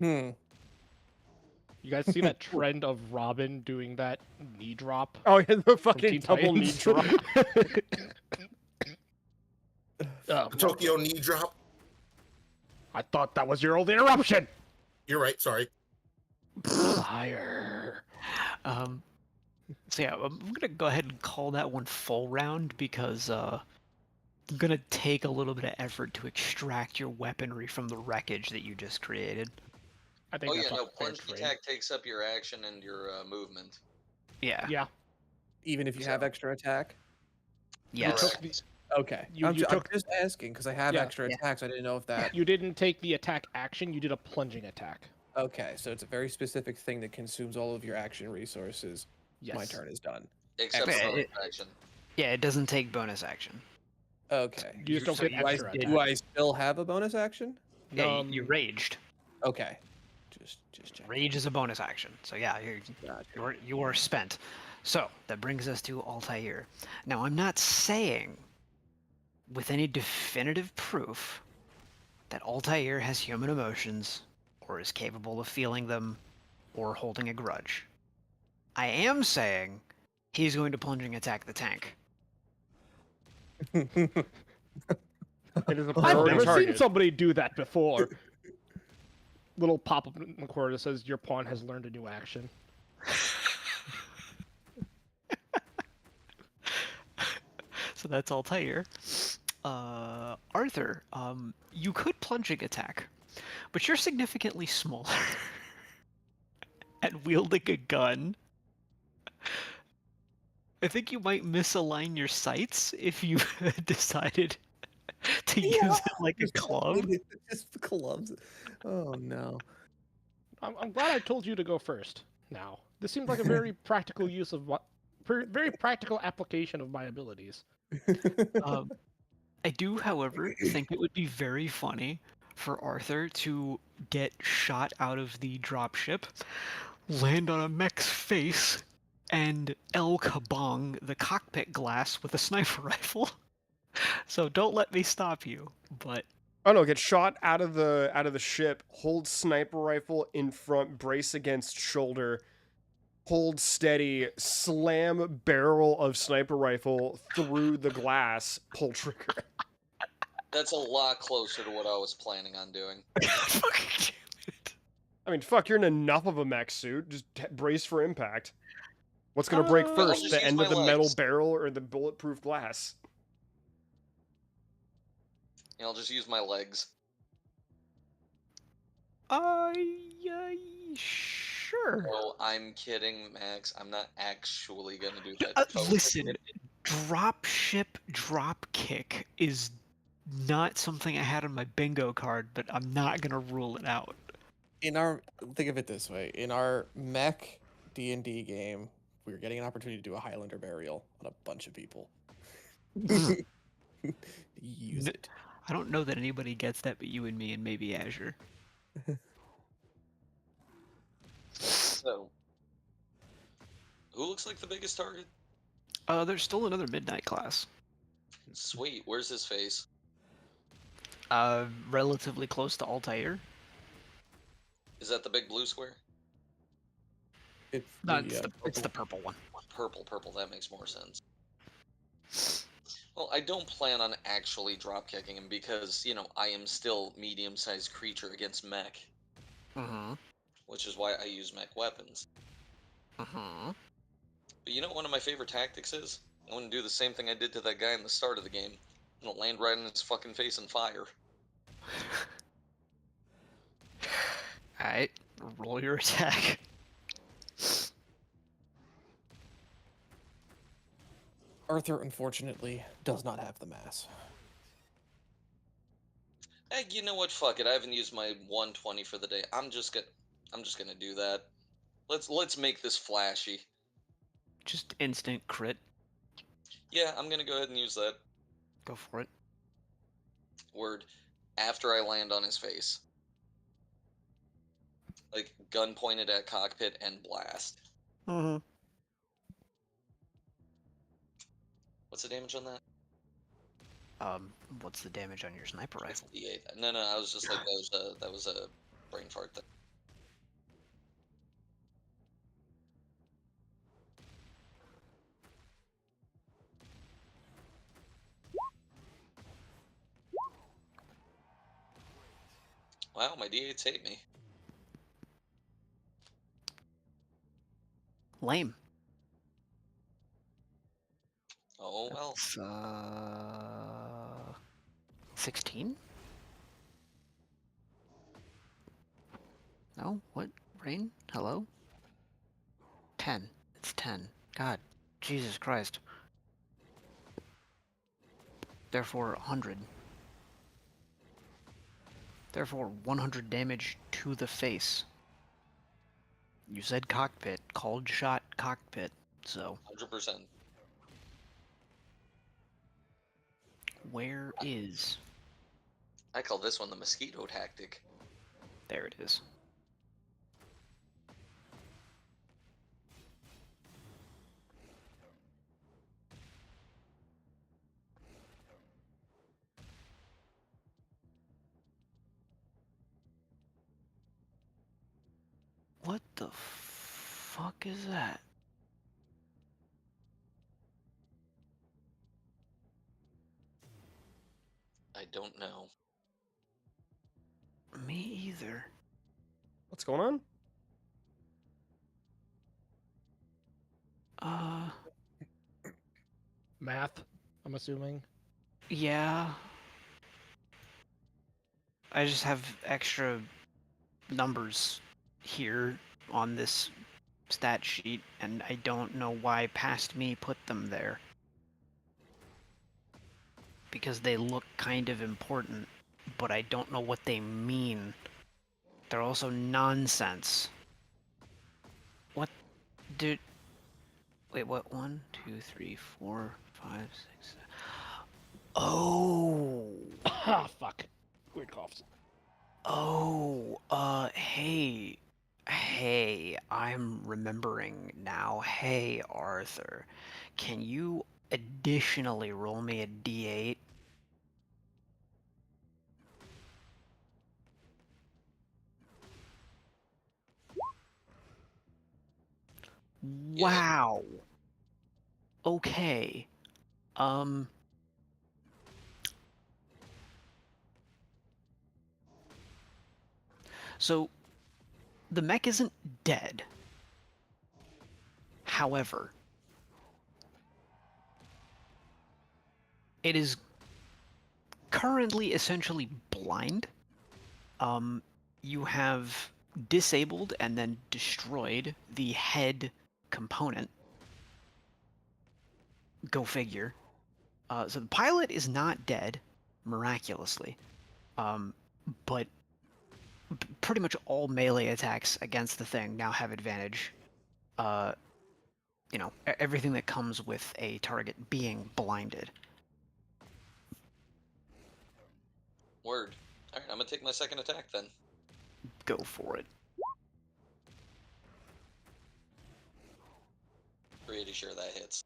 You guys see that trend of Robin doing that knee drop? Oh, yeah, the from fucking Teen double knee Titans? drop. Oh, Tokyo knee drop. I thought that was your old interruption. You're right. Sorry. Liar. So yeah, I'm gonna go ahead and call that one full round because I'm gonna take a little bit of effort to extract your weaponry from the wreckage that you just created. I think Oh yeah, that's no, a fair plunging trade. attack takes up your action and your movement. Yeah. Yeah. Even if you have So- extra attack? Yes. took the- Okay. You- I'm, you I'm took- just asking because I have Yeah. extra Yeah. attacks. I didn't know if that. You didn't take the attack action, you did a plunging attack. Okay, so it's a very specific thing that consumes all of your action resources. Yes. My turn is done. Except for Excellent. bonus action. Yeah, it doesn't take bonus action. Okay. You just don't so get you Do I, extra did- attack. do I still have a bonus action? Yeah, you raged. Okay. Just check. Rage is a bonus action. So yeah, Gotcha. you are spent. So that brings us to Altair. Now I'm not saying with any definitive proof that Altair has human emotions or is capable of feeling them or holding a grudge. I am saying he's going to plunging attack the tank. It is a I've priority never target. seen somebody do that before. Little pop-up in the corner that says your pawn has learned a new action. So that's Altair. Arthur, you could plunging attack, but you're significantly smaller. And wielding a gun. I think you might misalign your sights if you decided to use it like a club. Just clubs. Oh no. I'm glad I told you to go first. Now, this seems like a very practical use of very practical application of my abilities. I do, however, think it would be very funny for Arthur to get shot out of the dropship, land on a mech's face, and El Kabong the cockpit glass with a sniper rifle. So don't let me stop you, but Oh no, get shot out of the ship, hold sniper rifle in front, brace against shoulder, hold steady, slam barrel of sniper rifle through the glass, pull trigger. That's a lot closer to what I was planning on doing. fucking damn it. I mean, fuck, you're in enough of a mech suit. Just brace for impact. What's gonna break I'll first, just the use end of my the metal legs. barrel or the bulletproof glass? And I'll just use my legs. Sure. Oh, I'm kidding, Max. I'm not actually gonna do that. If I was Listen, gonna- drop ship drop kick is not something I had on my bingo card, but I'm not gonna rule it out. Think of it this way: in our mech D&D game, we were getting an opportunity to do a Highlander burial on a bunch of people. Use N- it. I don't know that anybody gets that, but you and me and maybe Azure. So, who looks like the biggest target? There's still another midnight class. Sweet. Where's his face? Relatively close to Altair. Is that the big blue square? It's No, the, it's the purple one. Purple. That makes more sense. Well, I don't plan on actually drop kicking him because, I am still medium-sized creature against mech, Mm-hmm. which which is why I use mech weapons. Uh-huh. But you know what one of my favorite tactics is? I want to do the same thing I did to that guy in the start of the game. I'm gonna land right in his fucking face and fire. Alright, roll your attack. Arthur, unfortunately, does not have the mass. Hey, you know what? Fuck it. I haven't used my 120 for the day. I'm just gonna do that. Let's make this flashy. Just instant crit. Yeah, I'm gonna go ahead and use that. Go for it. Word. After I land on his face. Like, gun pointed at cockpit and blast. Mm-hmm. What's the damage on that? What's the damage on your sniper It's rifle? D8. No, I was just like, that was a brain fart thing. Wow, my D8s hate me. Lame. Oh well. That's, 16? No? What? Rain? Hello? 10. It's 10. God. Jesus Christ. Therefore, 100. Therefore, 100 damage to the face. You said cockpit. Called shot cockpit. So, 100%. where is... I call this one the mosquito tactic. There it is. What the fuck is that? I don't know. Me either. What's going on? Math, I'm assuming. Yeah. I just have extra numbers here on this stat sheet, and I don't know why past me put them there. Because they look kind of important, but I don't know what they mean. They're also nonsense. What? Dude. Wait, what? 1, 2, 3, 4, 5, 6, 7. Oh! Ah, fuck. Weird coughs. Oh, hey. Hey, I'm remembering now. Hey, Arthur. Can you additionally roll me a d8? Yeah. Wow. Okay. So, the mech isn't dead. However, it is currently essentially blind. You have disabled and then destroyed the head component. Go figure. So the pilot is not dead, miraculously. But pretty much all melee attacks against the thing now have advantage. You know, everything that comes with a target being blinded. Word. Alright, I'm gonna take my second attack then. Go for it. Pretty sure that hits.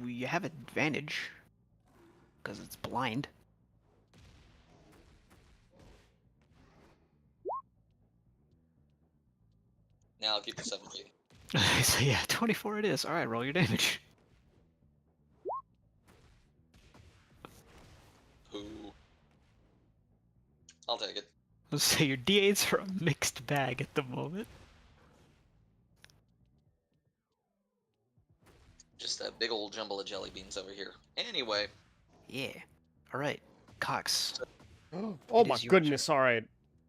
You have advantage because it's blind. Now I'll keep the 17. So yeah, 24 it is. All right, roll your damage. Ooh. I'll take it. So your D8s are a mixed bag at the moment. Just a big old jumble of jelly beans over here. Anyway. Yeah. All right, Cox. Oh It my is your goodness! All right.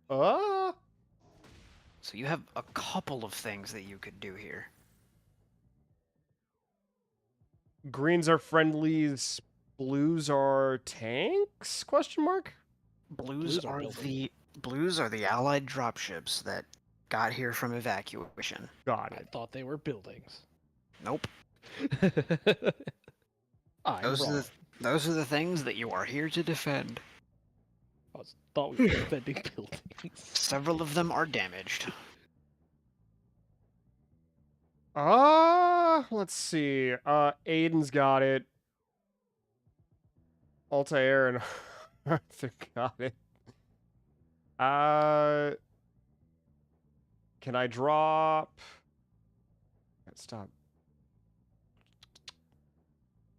So you have a couple of things that you could do here. Greens are friendlies. Blues are tanks? Question mark. Blues Blues are are buildings. blues are the allied dropships that got here from evacuation. Got I it. thought they were buildings. Nope. I'm Those wrong. are the things that you are here to defend. Thought we were defending buildings. Several of them are damaged. Let's see. Aiden's got it. Altair and Arthur got it. Can I drop? Stop.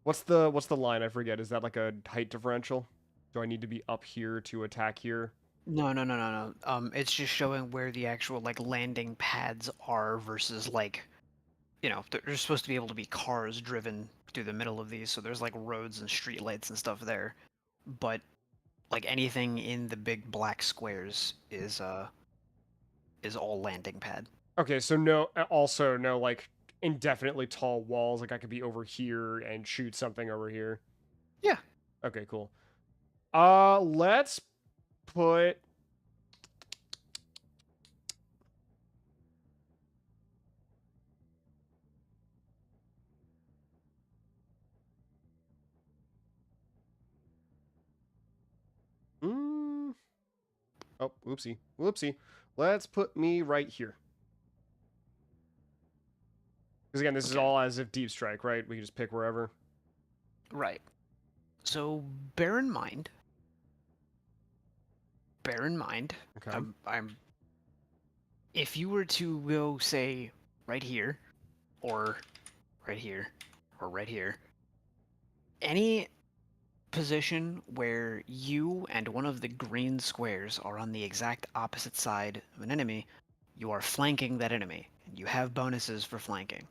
What's the line? I forget. Is that like a height differential? Do I need to be up here to attack here? No. It's just showing where the actual like landing pads are versus like, you know, there's supposed to be able to be cars driven through the middle of these, so there's like roads and streetlights and stuff there. But like anything in the big black squares is all landing pad. Okay, so no. Also, no like indefinitely tall walls. Like I could be over here and shoot something over here. Yeah. Okay, cool. Let's put. Oh, whoopsie. Let's put me right here. Because again, this is Okay. all as if deep strike, right? We can just pick wherever. Right. So bear in mind. Okay. I'm. If you were to go, say, right here, or right here, or right here, any position where you and one of the green squares are on the exact opposite side of an enemy, you are flanking that enemy, and you have bonuses for flanking.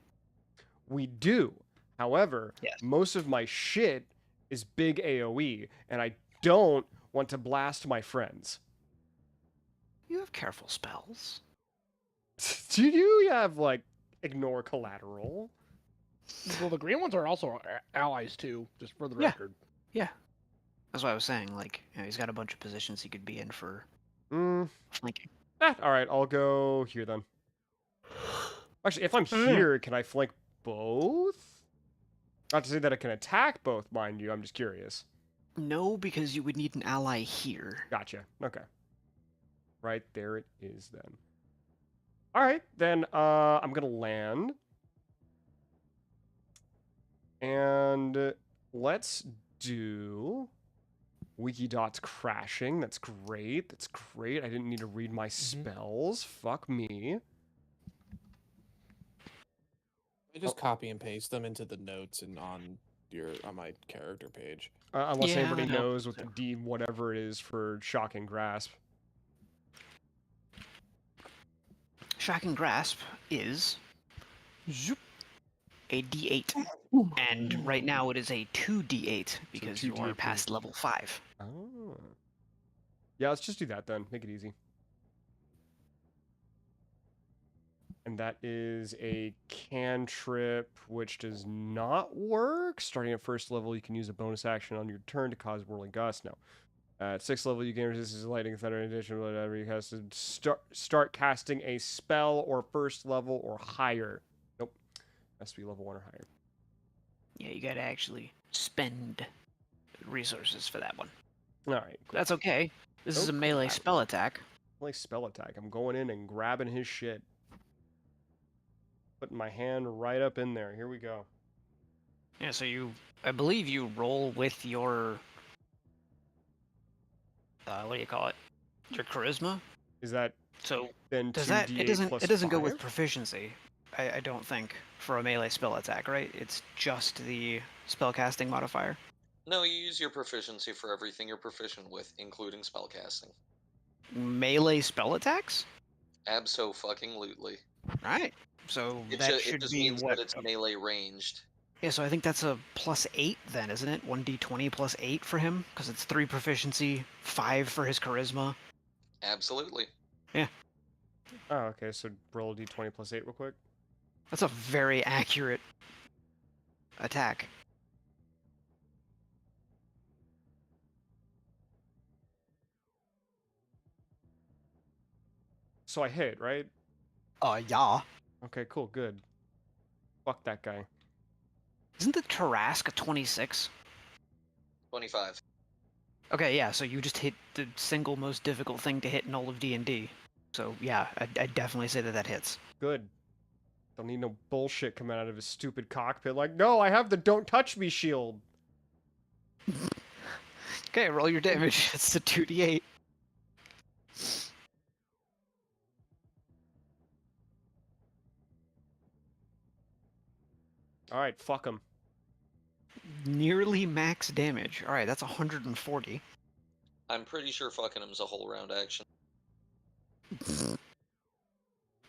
We do. However, Yes. most of my shit is big AoE, and I don't want to blast my friends. You have careful spells. Do you have, like, ignore collateral? Well, the green ones are also allies too, just for the Yeah. record. Yeah. That's what I was saying. Like, you know, he's got a bunch of positions he could be in for flanking. Alright, I'll go here then. Actually, if I'm here, can I flank both? Not to say that I can attack both, mind you, I'm just curious. No, because you would need an ally here. Gotcha. Okay. Right, there it is then. Alright, then I'm gonna land. And let's do Wikidot's crashing. That's great. I didn't need to read my spells. Fuck me. I just copy and paste them into the notes and on my character page. Unless Yeah, anybody I know. knows what the D whatever it is for Shocking Grasp. Shocking Grasp is a D8. And right now it is a 2D8 because you 2d8 are past level 5. Oh. Yeah, let's just do that then. Make it easy. And that is a cantrip, which does not work. Starting at first level, you can use a bonus action on your turn to cause whirling gust. No. At 6th level, you gain resistance to lightning, thunder, in addition, whatever you have to start casting a spell or first level or higher. Nope. Has to be level 1 or higher. Yeah, you gotta actually spend resources for that one. Alright, cool. That's okay. This is a melee spell attack. Melee spell attack. I'm going in and grabbing his shit. Putting my hand right up in there. Here we go. Yeah, so I believe you roll with your, what do you call it? Your charisma? Is that So then does 2d8 that, plus it doesn't go 5? with proficiency, I don't think, for a melee spell attack, right? It's just the spellcasting modifier. No, you use your proficiency for everything you're proficient with, including spellcasting. Melee spell attacks? Abso-fucking-lutely. Right. So It, that it should just be means what? that it's melee ranged. Yeah, so I think that's a +8 then, isn't it? 1d20 +8 for him, because it's 3 proficiency, 5 for his charisma. Absolutely. Oh, okay. So roll d20 +8 real quick. That's a very accurate attack. So I hit, right? Yeah. Okay, cool, good. Fuck that guy. Isn't the Tarask a 26? 25. Okay, yeah, so you just hit the single most difficult thing to hit in all of D&D. So yeah, I'd definitely say that hits. Good. Don't need no bullshit coming out of his stupid cockpit like, no, I have the don't touch me shield. Okay, roll your damage. It's a 2d8. Alright, fuck him. Nearly max damage. Alright, that's 140. I'm pretty sure fucking him's a whole round action.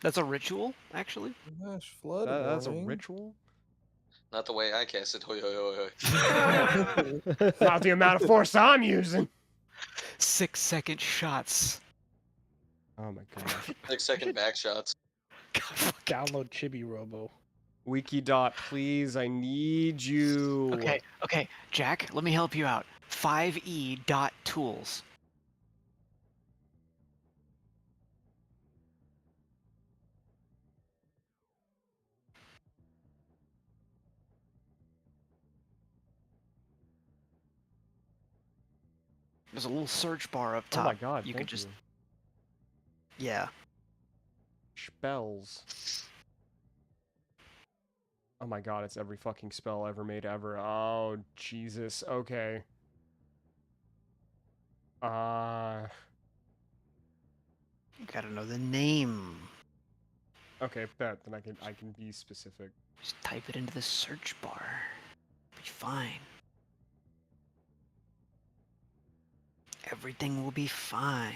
That's a ritual, actually. Gosh, flood That's a warning. ritual? Not the way I cast it. Hoi, hoi, hoi, hoi. Not the amount of force I'm using. 6-second shots. Oh my gosh. 6-second back shots. God, fuck. Download Chibi Robo. Wikidot, please, I need you. Okay, Jack, let me help you out. 5e.tools. There's a little search bar up Oh top. my god, you thank could just you. yeah. Spells. Oh my god, it's every fucking spell ever made ever. Oh, Jesus. Okay. You gotta know the name. Okay, bet. Then I can be specific. Just type it into the search bar. Be fine. Everything will be fine.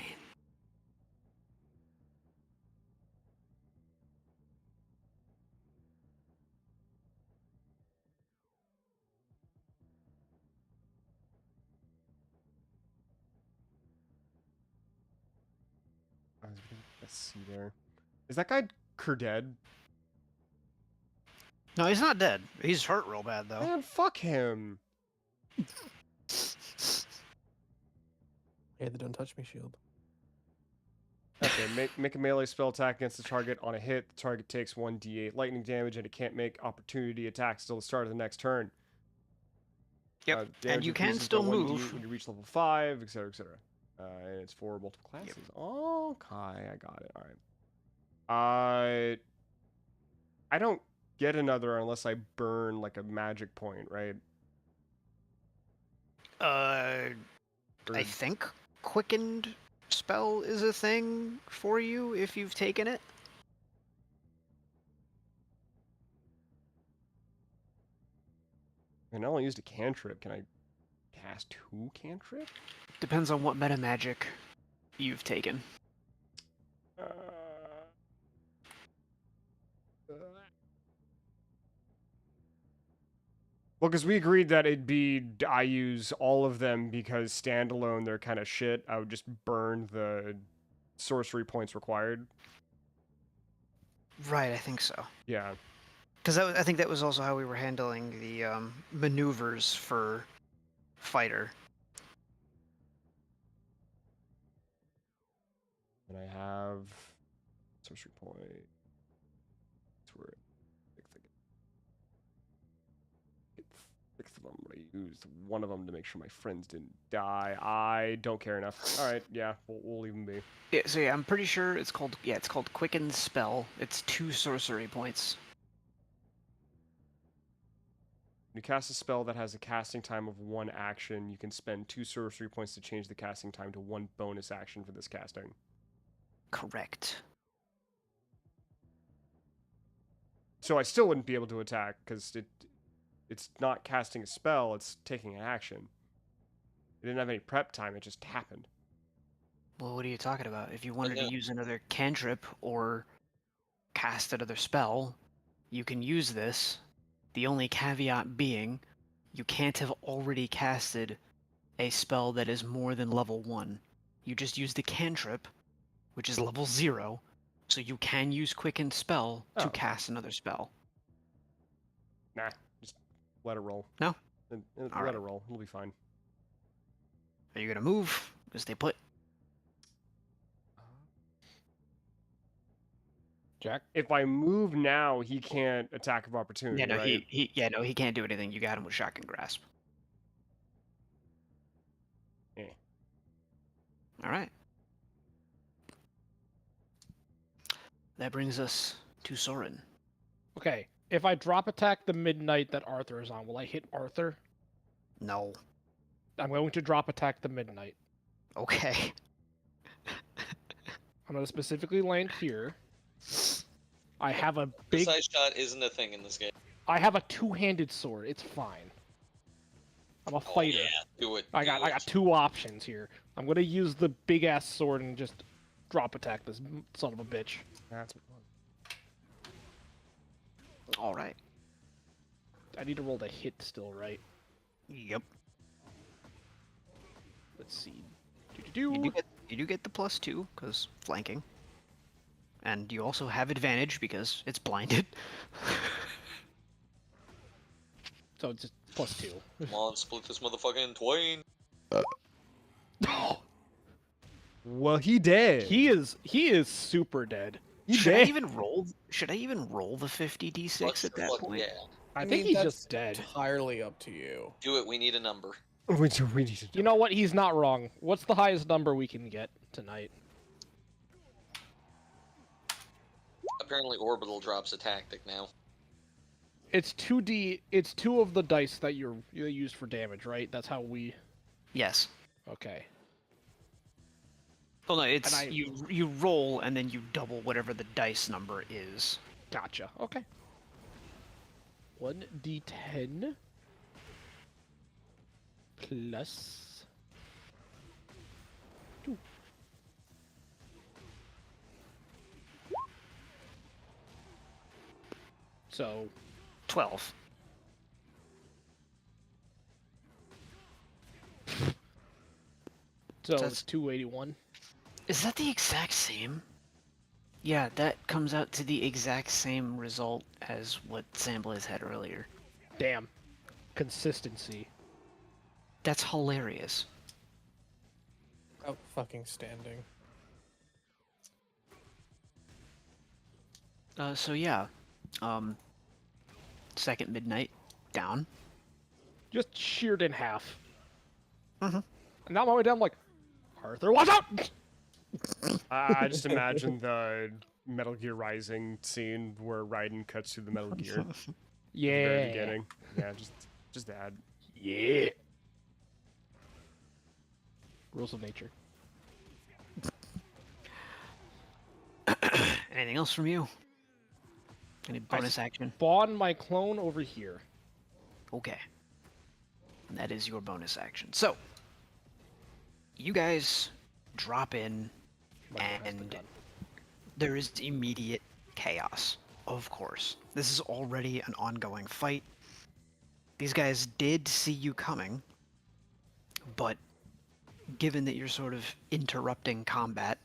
Let's see there. Is that guy dead? No, he's not dead. He's hurt real bad though. Man, fuck him. Yeah, the don't touch me shield. Okay, make a melee spell attack against the target. On a hit, the target takes 1d8 lightning damage, and it can't make opportunity attacks till the start of the next turn. Yep, and damage you can increases still by 1d8 move. when you reach level 5, etc., etc. And it's for multiple classes. Okay, I got it. All right. I don't get another unless I burn like a magic point, right? I Or- think quickened spell is a thing for you if you've taken it. I only used a cantrip. Can I cast 2 cantrip? Depends on what meta magic you've taken. Well, because we agreed that it'd be I use all of them because standalone they're kind of shit. I would just burn the sorcery points required. Right, I think so. Yeah. Because I think that was also how we were handling the maneuvers for fighter. And I have sorcery point. That's where six of them. I used one of them to make sure my friends didn't die. I don't care enough. All right, yeah, we'll leave them be. Yeah, so yeah, I'm pretty sure it's called quickened spell. It's 2 sorcery points. When you cast a spell that has a casting time of 1 action, you can spend 2 sorcery points to change the casting time to 1 bonus action for this casting. Correct. So I still wouldn't be able to attack because it's not casting a spell; it's taking an action. It didn't have any prep time; it just happened. Well, what are you talking about? If you wanted no. to use another cantrip or cast another spell, you can use this. The only caveat being, you can't have already casted a spell that is more than level 1. You just use the cantrip, which is level 0, so you can use Quicken Spell to Oh. cast another spell. Nah, just let it roll. No? Let Alright. it roll. It'll be fine. Are you gonna move? Stay put. Jack? If I move now, he can't attack of opportunity, Yeah, no, right? he can't do anything. You got him with Shotgun Grasp. Eh. Alright. That brings us to Soren. Okay. If I drop attack the midnight that Arthur is on, will I hit Arthur? No. I'm going to drop attack the midnight. Okay. I'm going to specifically land here. I have a big. Precise shot isn't a thing in this game. I have a two-handed sword. It's fine. I'm a fighter. Oh, yeah, do it. I got 2 options here. I'm gonna use the big ass sword and just drop attack this son of a bitch. That's All right. I need to roll the hit still, right? Yep. Let's see. You do get the +2 because flanking, and you also have advantage because it's blinded. So it's just +2. Come on, split this motherfucker in twain. Well, he did. He is super dead. Should I even roll? Should I even roll the 50 d6 at that point? Yeah. I mean, think he's that's just dead. entirely up to you. Do it. We need a number. We need to. You know what? He's not wrong. What's the highest number we can get tonight? Apparently, orbital drops a tactic now. It's 2d. It's 2 of the dice that you use for damage, right? That's how we. Yes. Okay. Well, no, it's And you roll and then you double whatever the dice number is. Gotcha. Okay. 1d10 plus 2. So 12. so That's- it's 281. Is that the exact same? Yeah, that comes out to the exact same result as what Samblaze had earlier. Damn. Consistency. That's hilarious. Out fucking standing. So yeah, second midnight down. Just sheared in half. Mhm. And now on my way down, I'm like, Arthur, watch out! I just imagine the Metal Gear Rising scene where Raiden cuts through the Metal Gear at the Yeah. very beginning. Yeah, just that. Yeah. Rules of nature. Anything else from you? Any bonus action? Spawn my clone over here. Okay. And that is your bonus action. So, you guys drop in, My gun has been and done. there is immediate chaos. Of course. This is already an ongoing fight. These guys did see you coming, but given that you're sort of interrupting combat,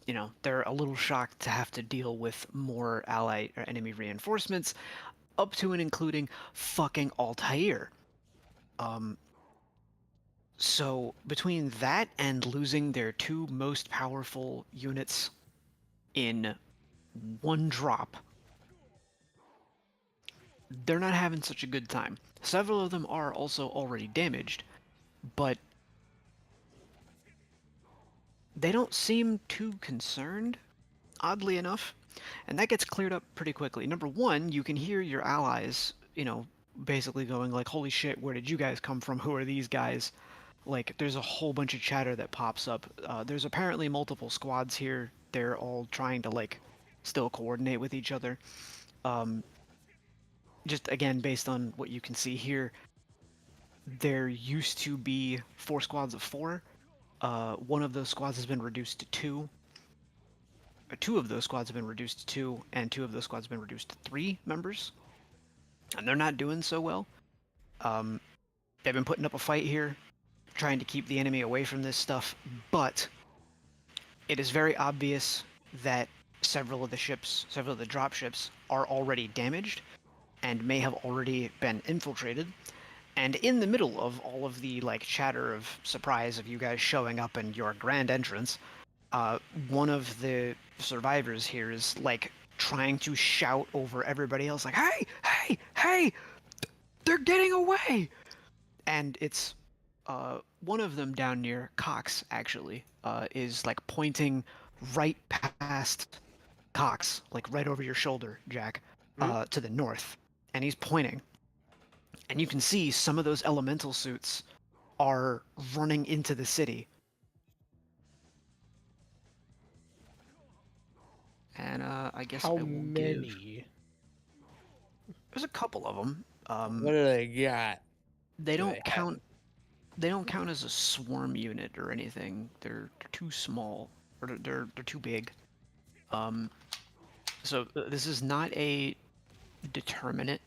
you know, they're a little shocked to have to deal with more ally or enemy reinforcements, up to and including fucking Altair. So between that and losing their 2 most powerful units in one drop, they're not having such a good time. Several of them are also already damaged, but they don't seem too concerned, oddly enough. And that gets cleared up pretty quickly. Number one, you can hear your allies, you know, basically going like, holy shit, where did you guys come from? Who are these guys? Like, there's a whole bunch of chatter that pops up. There's apparently multiple squads here. They're all trying to, like, still coordinate with each other. Just, again, based on what you can see here, there used to be 4 squads of 4, One of those squads has been reduced to 2. Two of those squads have been reduced to 2, and 2 of those squads have been reduced to 3 members. And they're not doing so well. They've been putting up a fight here, trying to keep the enemy away from this stuff, but it is very obvious that several of the drop ships are already damaged and may have already been infiltrated. And in the middle of all of the like chatter of surprise of you guys showing up and your grand entrance, one of the survivors here is like trying to shout over everybody else, like, "Hey, hey, hey! They're getting away!" And it's one of them down near Cox actually is like pointing right past Cox, like right over your shoulder, Jack, to the north, and he's pointing. And you can see some of those elemental suits are running into the city. And I guess How I will many? give. There's a couple of them. What do they got? They do don't they have? count. They don't count as a swarm unit or anything. They're too small, or they're too big. So this is not a determinate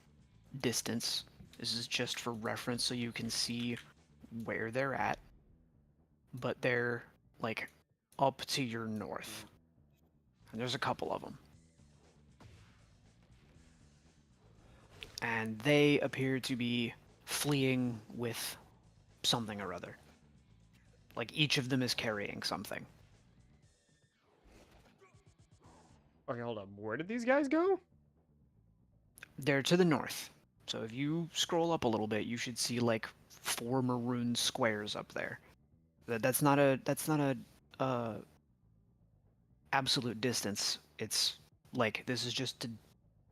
distance. This is just for reference, so you can see where they're at. But they're like up to your north, and there's a couple of them. And they appear to be fleeing with something or other. Like each of them is carrying something. Okay, hold up. Where did these guys go? They're to the north. So if you scroll up a little bit, you should see like 4 maroon squares up there. That's not a absolute distance. It's like this is just to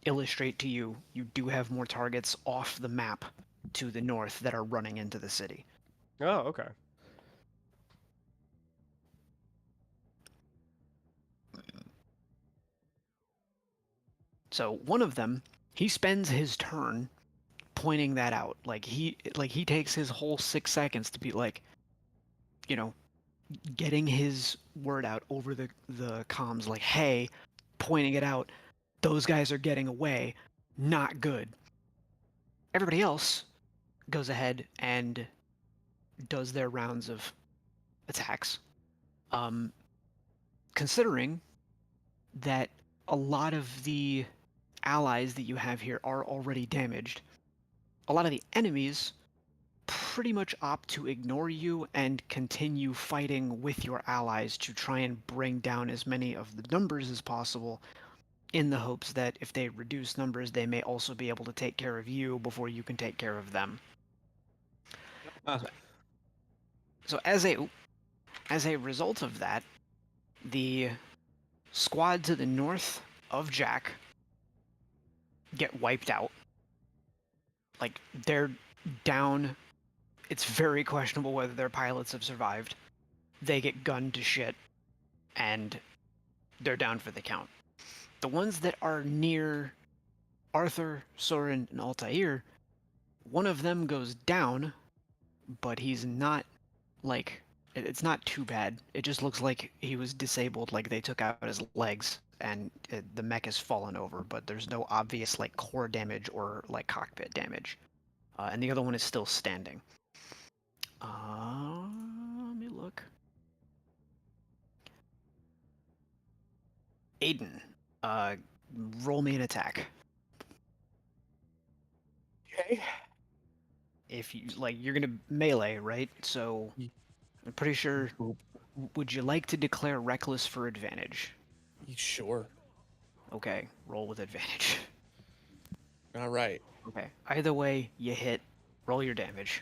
illustrate to you do have more targets off the map to the north that are running into the city. Oh, okay. So one of them, he spends his turn pointing that out. Like he takes his whole 6 seconds to be like, you know, getting his word out over the comms, like, hey, pointing it out, those guys are getting away, not good. Everybody else goes ahead and does their rounds of attacks. Considering that a lot of the allies that you have here are already damaged, a lot of the enemies pretty much opt to ignore you and continue fighting with your allies to try and bring down as many of the numbers as possible, in the hopes that if they reduce numbers, they may also be able to take care of you before you can take care of them. So as a result of that, the squad to the north of Jack get wiped out. Like, they're down. It's very questionable whether their pilots have survived. They get gunned to shit, and they're down for the count. The ones that are near Arthur, Soren, and Altair, one of them goes down, but he's not, like, it's not too bad. It just looks like he was disabled, like they took out his legs, and the mech has fallen over, but there's no obvious, like, core damage or, like, cockpit damage. And the other one is still standing. Let me look. Aiden, roll me an attack. Okay. If you like, you're gonna melee, right? So I'm pretty sure. Would you like to declare reckless for advantage? Sure. Okay, roll with advantage. All right. Okay. Either way, you hit. Roll your damage.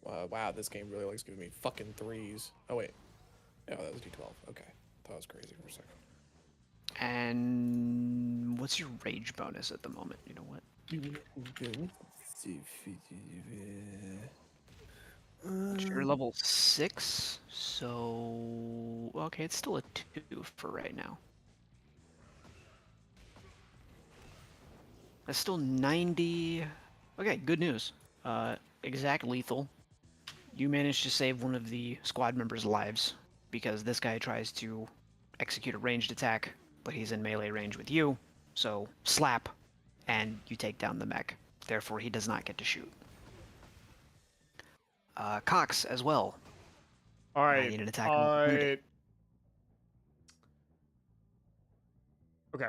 Wow, this game really likes giving me fucking 3s. Oh wait. Oh, that was D12. Okay. That was crazy for a second. And what's your rage bonus at the moment? You know what? You're level 6, so okay, it's still a 2 for right now. That's still 90 Okay, good news. Exact lethal. You managed to save one of the squad members' lives because this guy tries to execute a ranged attack, but he's in melee range with you. So slap, and you take down the mech. Therefore, he does not get to shoot. Cox as well. All I right. need an attack of opportunity. Okay.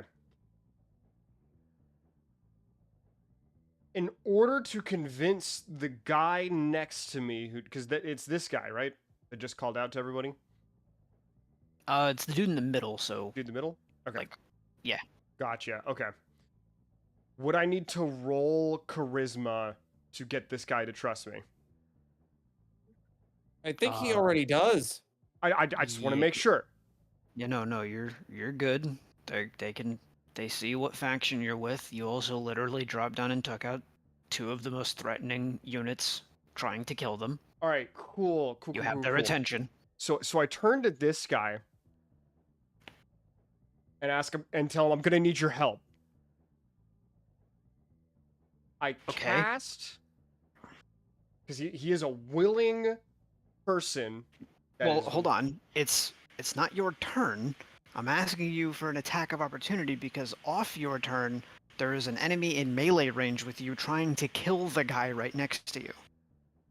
In order to convince the guy next to me, because it's this guy, right? That just called out to everybody. It's the dude in the middle. So Dude in the middle. Okay. like, yeah. Gotcha. Okay. Would I need to roll charisma to get this guy to trust me? I think he already does. I just want to Yeah. make sure. Yeah, no, you're good. They see what faction you're with. You also literally dropped down and took out two of the most threatening units trying to kill them. All right. Cool. You have their attention. So I turn to this guy and ask him and tell him I'm gonna need your help. I cast because he is a willing person. Well, hold on. It's not your turn. I'm asking you for an attack of opportunity because off your turn, there is an enemy in melee range with you trying to kill the guy right next to you.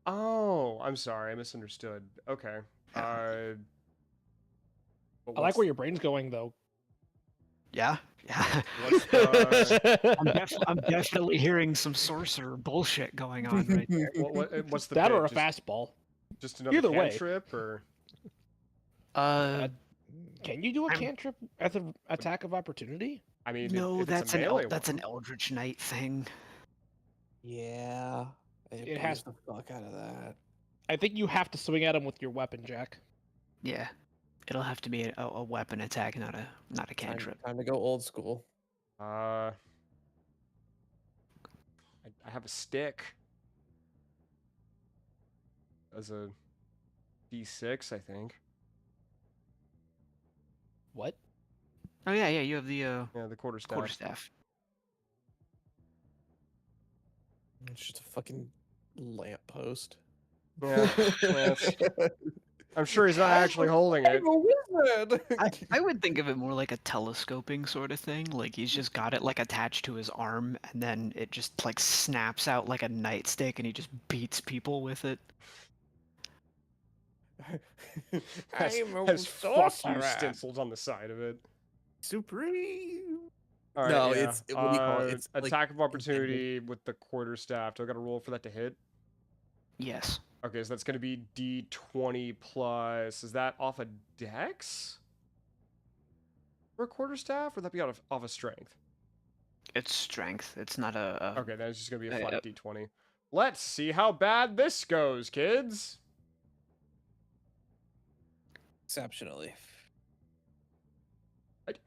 Oh, I'm sorry, I misunderstood. Okay. I like where your brain's going, though. Yeah, yeah. I'm definitely hearing some sorcerer bullshit going on right there. What's the that bit? or a fastball? Just another Either way. cantrip, or can you do a cantrip as an attack of opportunity? I mean, no, if that's it's a melee that's one. an Eldritch Knight thing. Yeah. It has the fuck out of that. I think you have to swing at him with your weapon, Jack. Yeah, it'll have to be a weapon attack, not a cantrip. Time to go old school. I have a stick as a D6, I think. What? Oh yeah, you have the Yeah, the quarterstaff. quarterstaff. It's just a fucking lamppost. Yeah, I'm sure he's not actually holding it. I'm a wizard. I would think of it more like a telescoping sort of thing. Like he's just got it like attached to his arm, and then it just like snaps out like a nightstick, and he just beats people with it. Has fuck you stencils on the side of it. Supreme. All right, No, yeah. it's what do you call it? It's attack of opportunity with the quarterstaff. Do I got to roll for that to hit? Yes. Okay, so that's going to be D20 plus. Is that off a dex for a quarterstaff, or would that be off a strength? It's strength. It's not a. Okay, then it's just going to be a flat D20. Let's see how bad this goes, kids. Exceptionally.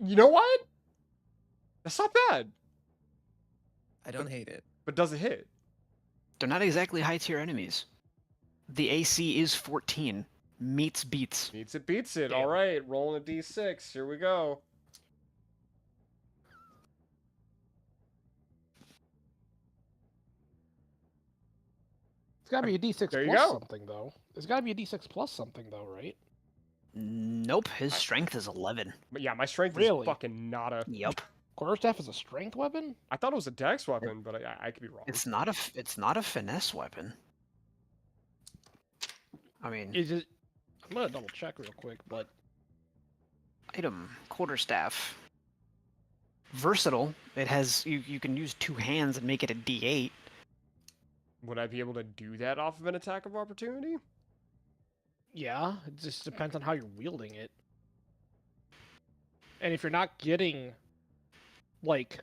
You know what? That's not bad. I don't hate it. But does it hit? They're not exactly high tier enemies. The AC is 14. Meets beats. Meets it, beats it. Damn. All right, rolling a D6. Here we go. It's got to be a D6 There you plus go. something, though. It's got to be a D6 plus something, though, right? Nope, his strength is 11. But yeah, my strength Really? is fucking nada. Yep. Quarterstaff is a strength weapon? I thought it was a dex weapon, but I could be wrong. It's not a finesse weapon. I mean, Is it? I'm gonna double check real quick, but item quarterstaff. Versatile. It has you can use two hands and make it a D8. Would I be able to do that off of an attack of opportunity? yeah, it just depends on how you're wielding it. And if you're not getting like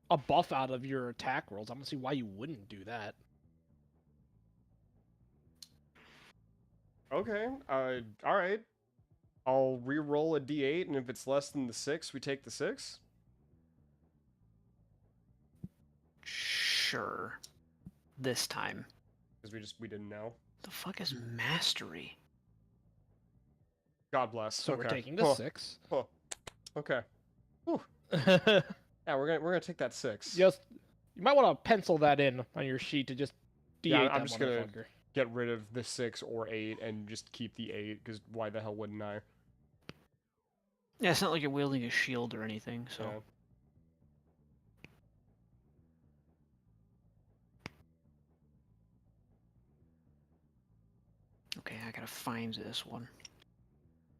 a buff out of your attack rolls, I don't see why you wouldn't do that. Okay. All right. I'll re-roll a D8, and if it's less than the 6, we take the 6. Sure. This time. Because we didn't know. The fuck is mastery? God bless. So okay. we're taking the Huh. 6. Huh. Okay. Whew. just Yeah, we're gonna take that 6. You might want to pencil that in on your sheet to just D8 Yeah, that I'm just gonna motherfucker. get rid of the 6 or 8 and just keep the 8, because why the hell wouldn't I? Yeah, it's not like you're wielding a shield or anything, so. Yeah. Okay, I gotta find this one.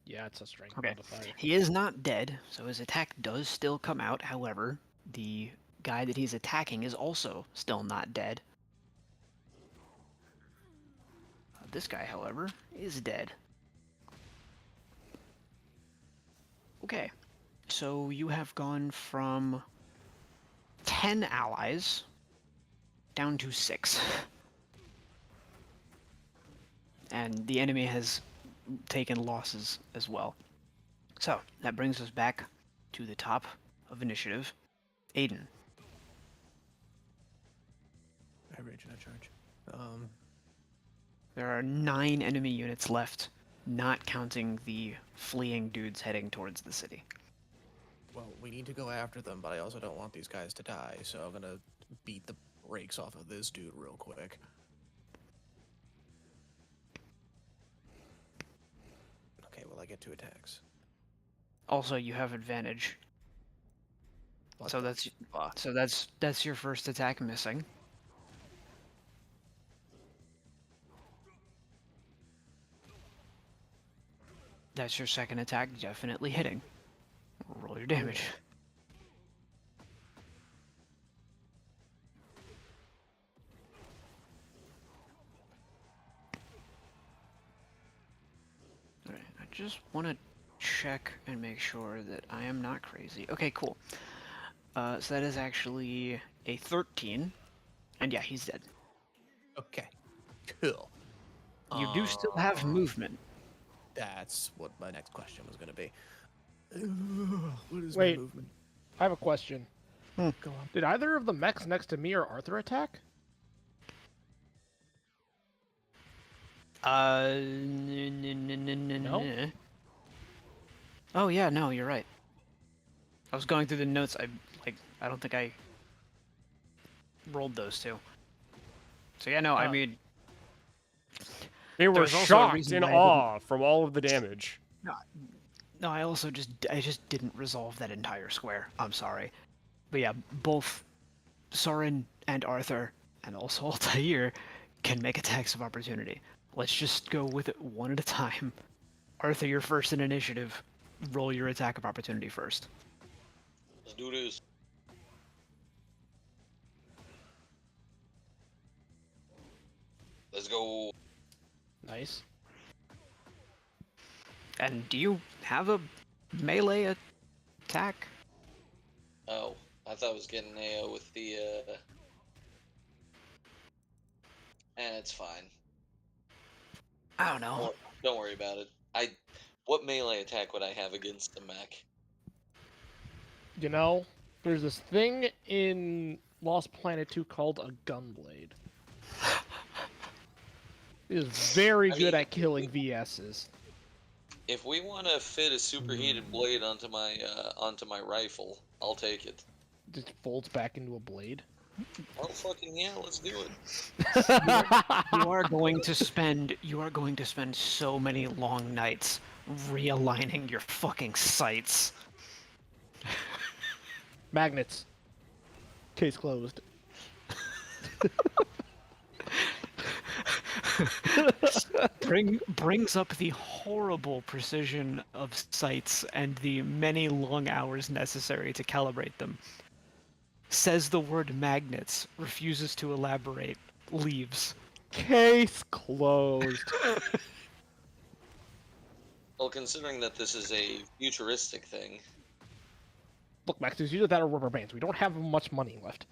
Yeah, it's a strength Okay. modifier. He is not dead, so his attack does still come out. However, the guy that he's attacking is also still not dead. This guy, however, is dead. Okay, so you have gone from 10 allies down to 6. And the enemy has taken losses as well. So, that brings us back to the top of initiative. Aiden. I rage and I charge. There are 9 enemy units left, not counting the fleeing dudes heading towards the city. Well, we need to go after them, but I also don't want these guys to die, so I'm gonna beat the brakes off of this dude real quick. Okay, well, I get 2 attacks. Also, you have advantage. What So the fuck? that's your first attack missing. That's your second attack definitely hitting. Roll your damage. Alright, I just want to check and make sure that I am not crazy. Okay, cool. So that is actually a 13. And yeah, he's dead. Okay, cool. You do still have movement. That's what my next question was gonna be. What is Wait. my movement? I have a question. Go on. Did either of the mechs next to me or Arthur attack? No? Oh yeah, no, you're right. I was going through the notes. I don't think I rolled those two. So yeah, no, I Oh. mean, They were There's also a shocked reason in why I didn't- awe from all of the damage. no, I just didn't resolve that entire square. I'm sorry, but yeah, both Soren and Arthur, and also Altair, can make attacks of opportunity. Let's just go with it one at a time. Arthur, you're first in initiative. Roll your attack of opportunity first. Let's do this. Let's go. Nice. And do you have a melee attack? Oh, I thought I was getting AO with the. It's fine. I don't know. Don't worry about it. What melee attack would I have against the mech? You know, there's this thing in Lost Planet 2 called a gunblade. It is very I good mean, at killing VSs. If we want to fit a superheated blade onto my rifle, I'll take it. Just folds back into a blade. Oh fucking yeah, let's do it. You are going to spend so many long nights realigning your fucking sights. Magnets. Case closed. Brings up the horrible precision of sights and the many long hours necessary to calibrate them. Says the word magnets, refuses to elaborate, leaves. Case closed. Well, considering that this is a futuristic thing, Look, Max, there's either that or rubber bands. We don't have much money left.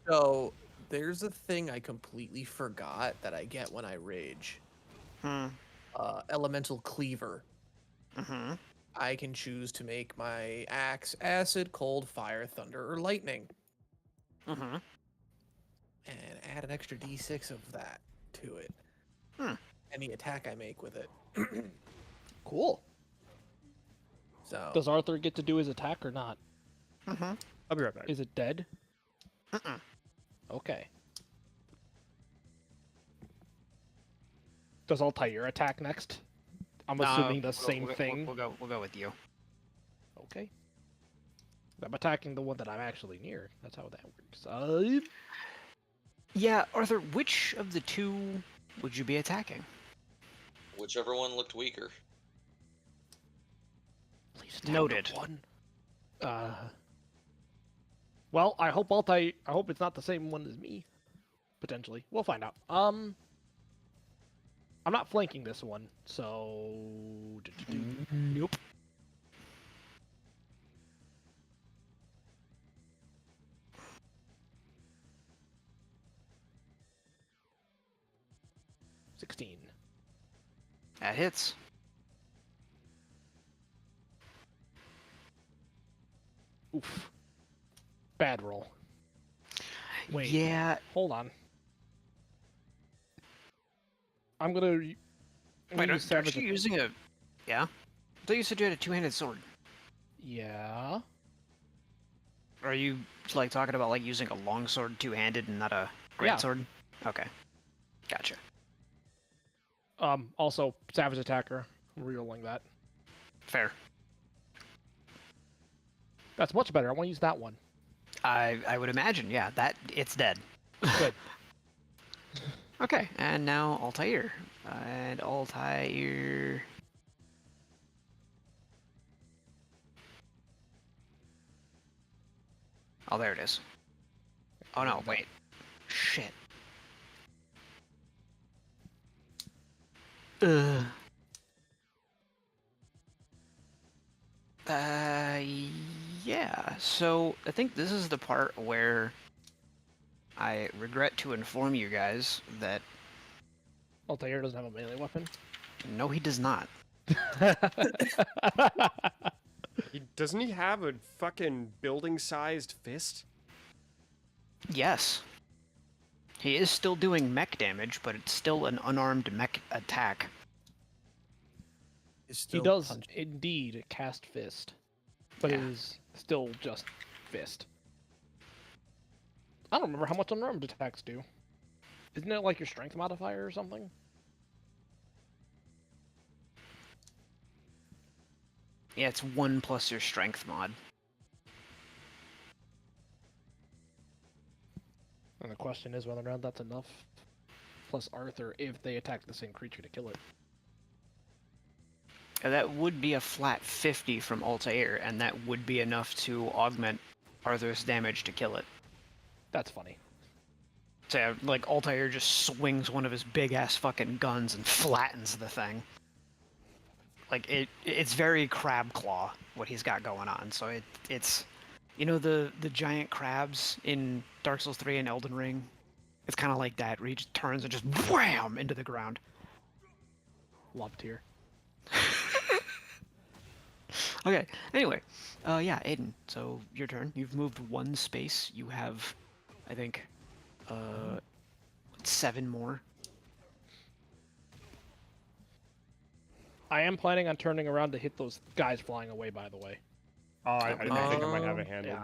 So there's a thing I completely forgot that I get when I rage. Elemental cleaver. Mm-hmm. I can choose to make my axe acid, cold, fire, thunder, or lightning, Mm-hmm. and add an extra d6 of that to it. Hmm. Any attack I make with it. Cool. So Does Arthur get to do his attack or not? Mm-hmm. I'll be right back. Is it dead? Okay. Does Altair attack next? I'm assuming the same thing. We'll go with you. Okay. I'm attacking the one that I'm actually near. That's how that works. Yeah, Arthur, which of the two would you be attacking? Whichever one looked weaker. Please attack Noted. the one. Well, I hope it's not the same one as me. Potentially. We'll find out. I'm not flanking this one, so... Nope. That hits. Oof. Bad roll. Wait. Yeah. Hold on. I'm gonna Wait, use aren't Savage. you using a... Yeah? I thought you said you had a two-handed sword. Yeah. Are you, like, talking about, like, using a longsword two-handed and not a Yeah. greatsword? Okay. Gotcha. Also, Savage Attacker. Rerolling that. Fair. That's much better. I want to use that one. I would imagine, yeah, that it's dead. Good. Okay, and now Altair. And Altair... Oh, there it is. Oh no, wait. Shit. Ugh. Yeah, so I think this is the part where I regret to inform you guys that Altair doesn't have a melee weapon. no, he does not. Doesn't he have a fucking building-sized fist? Yes. He is still doing mech damage, but it's still an unarmed mech attack. He does indeed cast fist, but it is still just fist. I don't remember how much unarmed attacks do. Isn't it like your strength modifier or something? Yeah, it's 1 plus your strength mod. And the question is whether or not that's enough. Plus Arthur if they attack the same creature to kill it. That would be a flat 50 from Altair, and that would be enough to augment Arthur's damage to kill it. That's funny. So, yeah, like, Altair just swings one of his big-ass fucking guns and flattens the thing. Like, it's very Crab Claw, what he's got going on. So it's... You know the giant crabs in Dark Souls 3 and Elden Ring? It's kind of like that, where he just turns and just wham into the ground. Love tier. Okay, anyway. Yeah, Aiden, so your turn. You've moved 1 space. You have, I think, 7 more. I am planning on turning around to hit those guys flying away, by the way. Oh, I think I might have a handle. Yeah,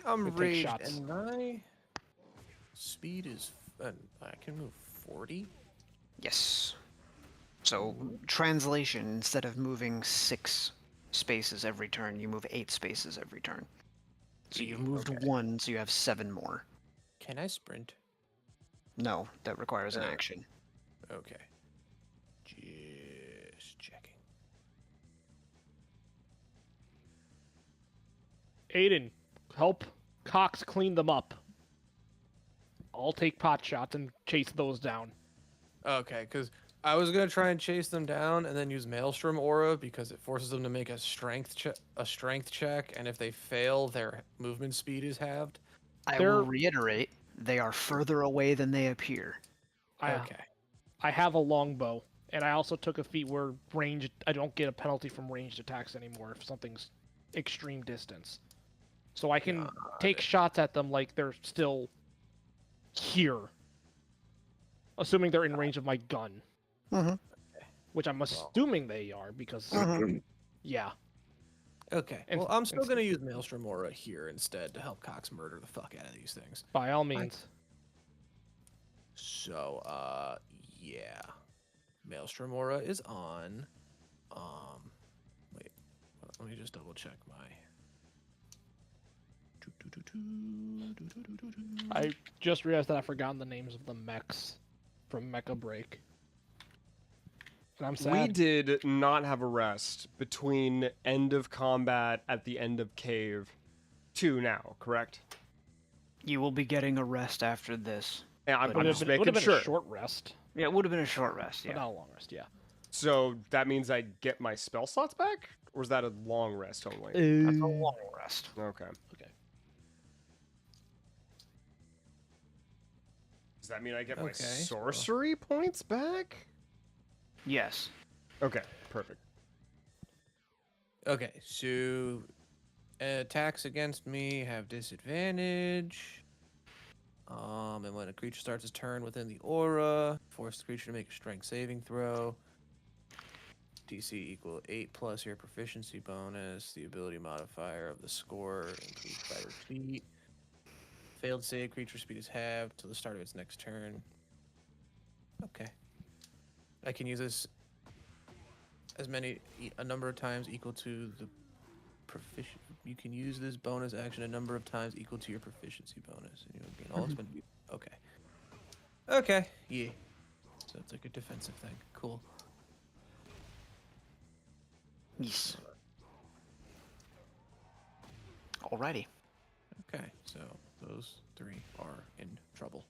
I'm take raged, shots. and my speed is... I can move 40? Yes. So, translation, instead of moving 6 spaces every turn, you move 8 spaces every turn. So you've moved Okay. 1, so you have 7 more. Can I sprint? No, that requires an action. Okay. Just checking. Aiden, help Cox clean them up. I'll take pot shots and chase those down. Okay, because I was gonna try and chase them down and then use Maelstrom Aura because it forces them to make a strength check, and if they fail, their movement speed is halved. I will reiterate, they are further away than they appear. Okay. I have a longbow, and I also took a feat where ranged. I don't get a penalty from ranged attacks anymore if something's extreme distance. So I can take shots at them like they're still here, assuming they're in range of my gun. Mm-hmm. Which I'm assuming they are because, yeah. Okay. And- Well, I'm still and- gonna use Maelstrom Aura here instead to help Cox murder the fuck out of these things. By all means. So, yeah. Maelstrom Aura is on. Wait. Let me just double check my. I just realized that I've forgotten the names of the mechs from Mecha Break. And I'm sad. We did not have a rest between end of combat at the end of cave to now, correct? You will be getting a rest after this. Yeah, I'm, Would I'm have just would making have been sure. a short rest, Yeah, it would have been a short rest. but Yeah. not a long rest. Yeah. So that means I get my spell slots back, or is that a long rest only? That's a long rest. Okay. Okay. Does that mean I get my Okay, so- sorcery points back? Yes. Okay, perfect. Okay, so attacks against me have disadvantage. And when a creature starts its turn within the aura, force the creature to make a strength saving throw. DC equal 8+ your proficiency bonus. The ability modifier of the score increased by repeat. Failed save, creature speed is halved till the start of its next turn. Okay. I can use this a number of times equal to the proficient. You can use this bonus action a number of times equal to your proficiency bonus, and you will gain all expended. Okay. Okay. Yeah. So it's like a defensive thing. Cool. Yes. Alrighty. Okay. So those three are in trouble.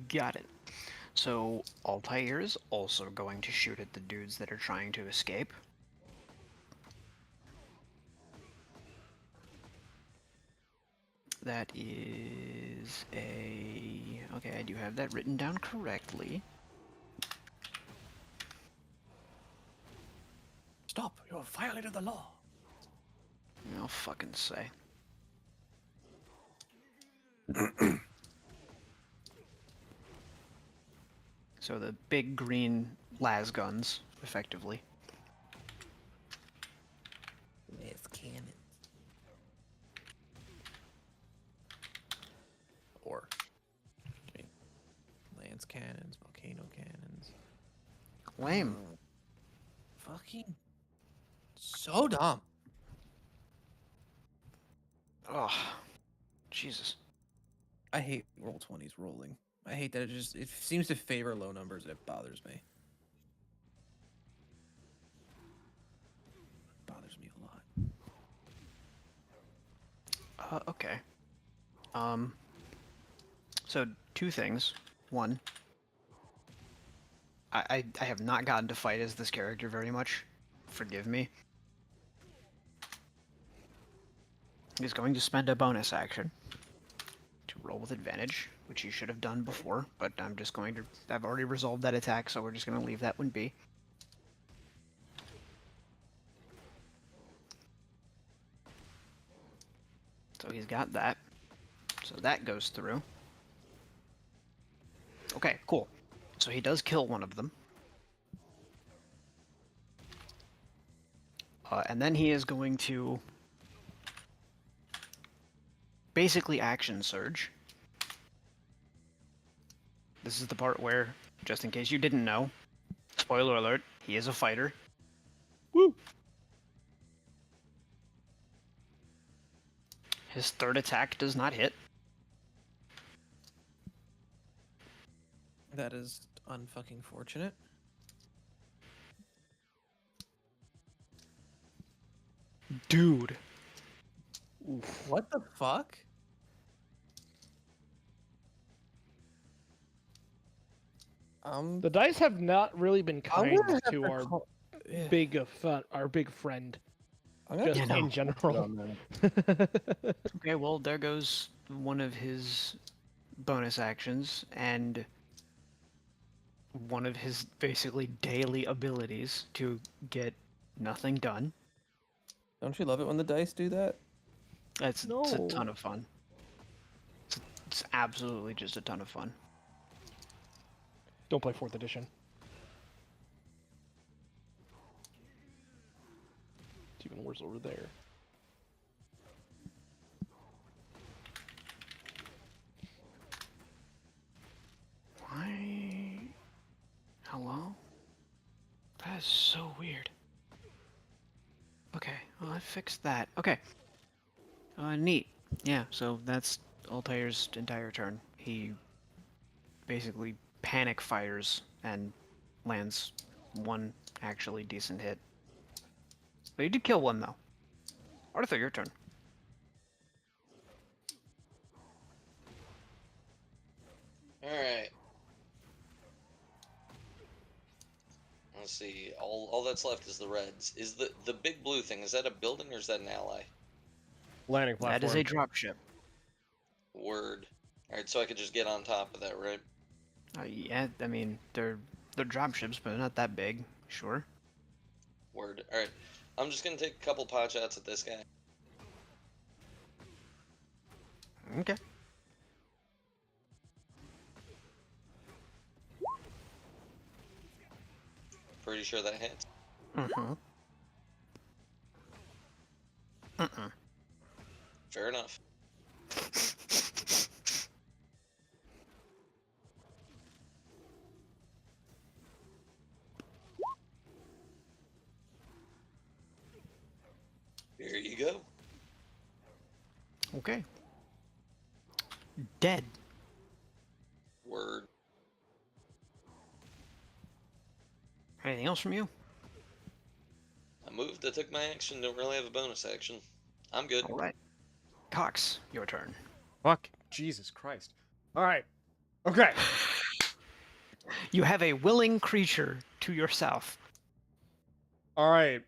Got it. So Altair is also going to shoot at the dudes that are trying to escape. That is a... Okay, I do have that written down correctly. Stop! You have violated the law. I'll fucking say. So the big green las guns, effectively. It's cannon. Or, I mean, lance cannons, volcano cannons. Lame. Fucking so dumb. Oh, Jesus. I hate Roll20s rolling. I hate that it seems to favor low numbers and it bothers me. Bothers me a lot. Okay. So two things. One, I have not gotten to fight as this character very much. Forgive me. He's going to spend a bonus action to roll with advantage, which he should have done before, but I'm just going to... I've already resolved that attack, so we're just going to leave that one be. So he's got that. So that goes through. Okay, cool. So he does kill one of them. And then he is going to basically action surge. This is the part where, just in case you didn't know, spoiler alert, he is a fighter. Woo! His third attack does not hit. That is unfucking fortunate. Dude. What the fuck? The dice have not really been I'm kind gonna have to to our call- yeah. our big friend, I'm gonna just have to in general. on that. Okay, well, there goes one of his bonus actions and one of his basically daily abilities to get nothing done. Don't you love it when the dice do that? It's a No. ton of fun. It's absolutely just a ton of fun. Don't play 4th edition. Fucking where's over there? Why? Hello? That is so weird. Okay, well, I fixed that. Okay. Neat. Yeah, so that's Altair's entire turn. He basically panic fires and lands one actually decent hit. But you did kill one, though. Arthur, your turn. Alright. Let's see. All that's left is the reds. Is the big blue thing, is that a building or is that an ally? Landing platform. That is a dropship. Word. Alright, so I could just get on top of that, right? Yeah, I mean, they're dropships, but they're not that big. Sure. Word. Alright. I'm just gonna take a couple pot shots at this guy. Okay. Pretty sure that hits. Fair enough. Here you go. Okay. Dead. Word. Anything else from you? I moved, I took my action, don't really have a bonus action. I'm good. All right. Cox, your turn. Fuck. Jesus Christ. All right. Okay. You have a willing creature to your south. All right.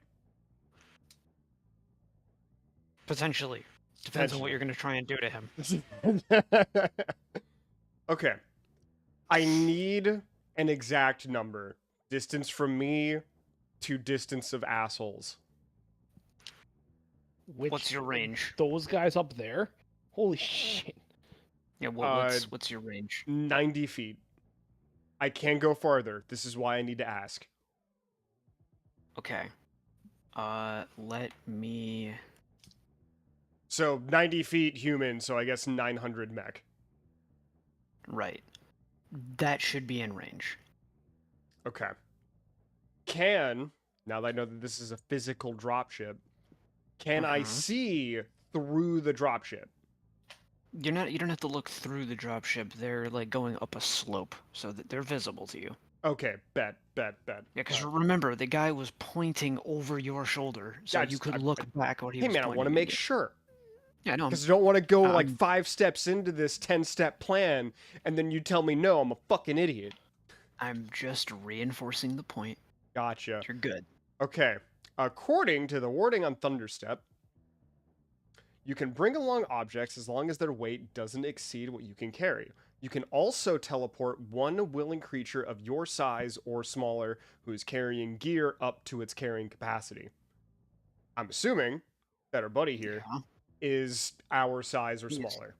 Potentially. Depends on what you're going to try and do to him. Okay. I need an exact number. Distance from me to distance of assholes. What's your range? Those guys up there? Holy shit. Yeah, what's your range? 90 feet. I can go farther. This is why I need to ask. Okay. Let me... So 90 feet human, so I guess 900 mech. Right. That should be in range. Okay. Now that I know that this is a physical dropship, can I see through the dropship? You don't have to look through the dropship. They're like going up a slope, so that they're visible to you. Okay, bet. Yeah, because remember, the guy was pointing over your shoulder, so you could look back what he was Hey man, I want to make sure. Yeah, no. Because I don't want to go like 5 steps into this 10-step plan, and then you tell me, no, I'm a fucking idiot. I'm just reinforcing the point. Gotcha. You're good. Okay. According to the wording on Thunderstep, you can bring along objects as long as their weight doesn't exceed what you can carry. You can also teleport one willing creature of your size or smaller who is carrying gear up to its carrying capacity. I'm assuming that our buddy here is our size or smaller.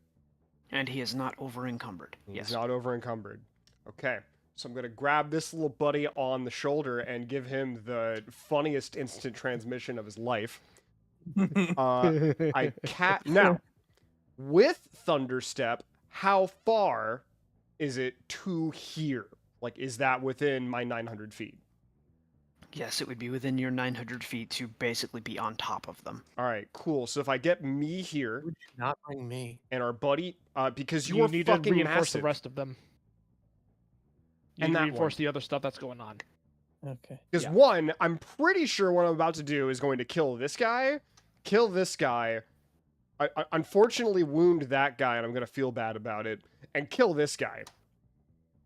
And he is not over-encumbered. He's not over-encumbered. Okay. So I'm going to grab this little buddy on the shoulder and give him the funniest instant transmission of his life. Now, with Thunderstep, how far is it to here? Like, is that within my 900 feet? Yes, it would be within your 900 feet to basically be on top of them. All right, cool. So if I get me here, Would you not bring me? And our buddy, because you are need fucking to reinforce massive. the rest of them. You And need to that reinforce one. the other stuff that's going on. Okay. Because one, I'm pretty sure what I'm about to do is going to kill this guy, unfortunately wound that guy, and I'm going to feel bad about it, and kill this guy.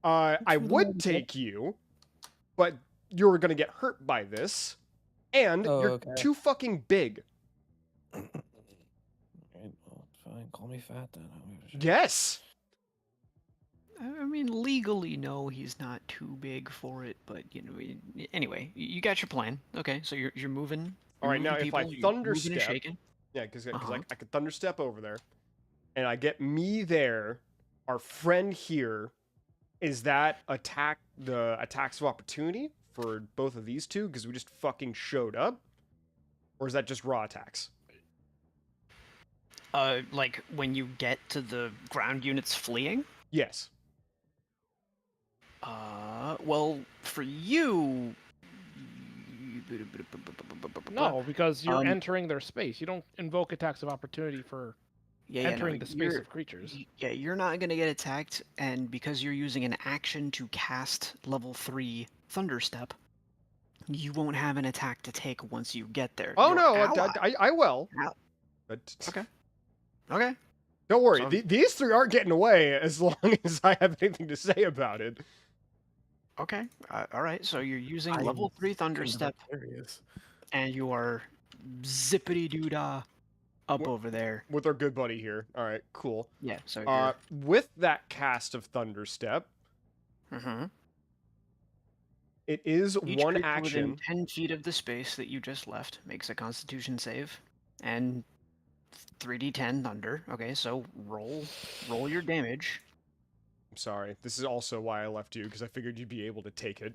I would take you, but you're going to get hurt by this, and you're too fucking big. Alright, well, fine. Call me fat then. Yes! I mean, legally, no, he's not too big for it, but, you know, anyway, you got your plan. Okay, so you're moving. All right, now if I thunderstep, yeah, because I could thunderstep over there, and I get me there, our friend here, is that the attacks of opportunity for both of these two? Because we just fucking showed up? Or is that just raw attacks? Like when you get to the ground units fleeing? Yes. Well, for you... No, because you're Um, entering their space. You don't invoke attacks of opportunity for entering the space of creatures. Yeah, you're not going to get attacked, and because you're using an action to cast level 3 Thunderstep, you won't have an attack to take once you get there. Oh Your no, ally- I will. Al- But Okay. Okay. don't worry, So- these three aren't getting away as long as I have anything to say about it. Okay. All right. So you're using I'm level 3 kind of Thunderstep, hilarious. and you are zippity doo dah up Wh- over there. With our good buddy here. All right, cool. Yeah. So With that cast of Thunderstep, it is Each one creature action. within 10 feet of the space that you just left makes a Constitution save, and 3d10 thunder. Okay, so roll your damage. I'm sorry. This is also why I left you, because I figured you'd be able to take it.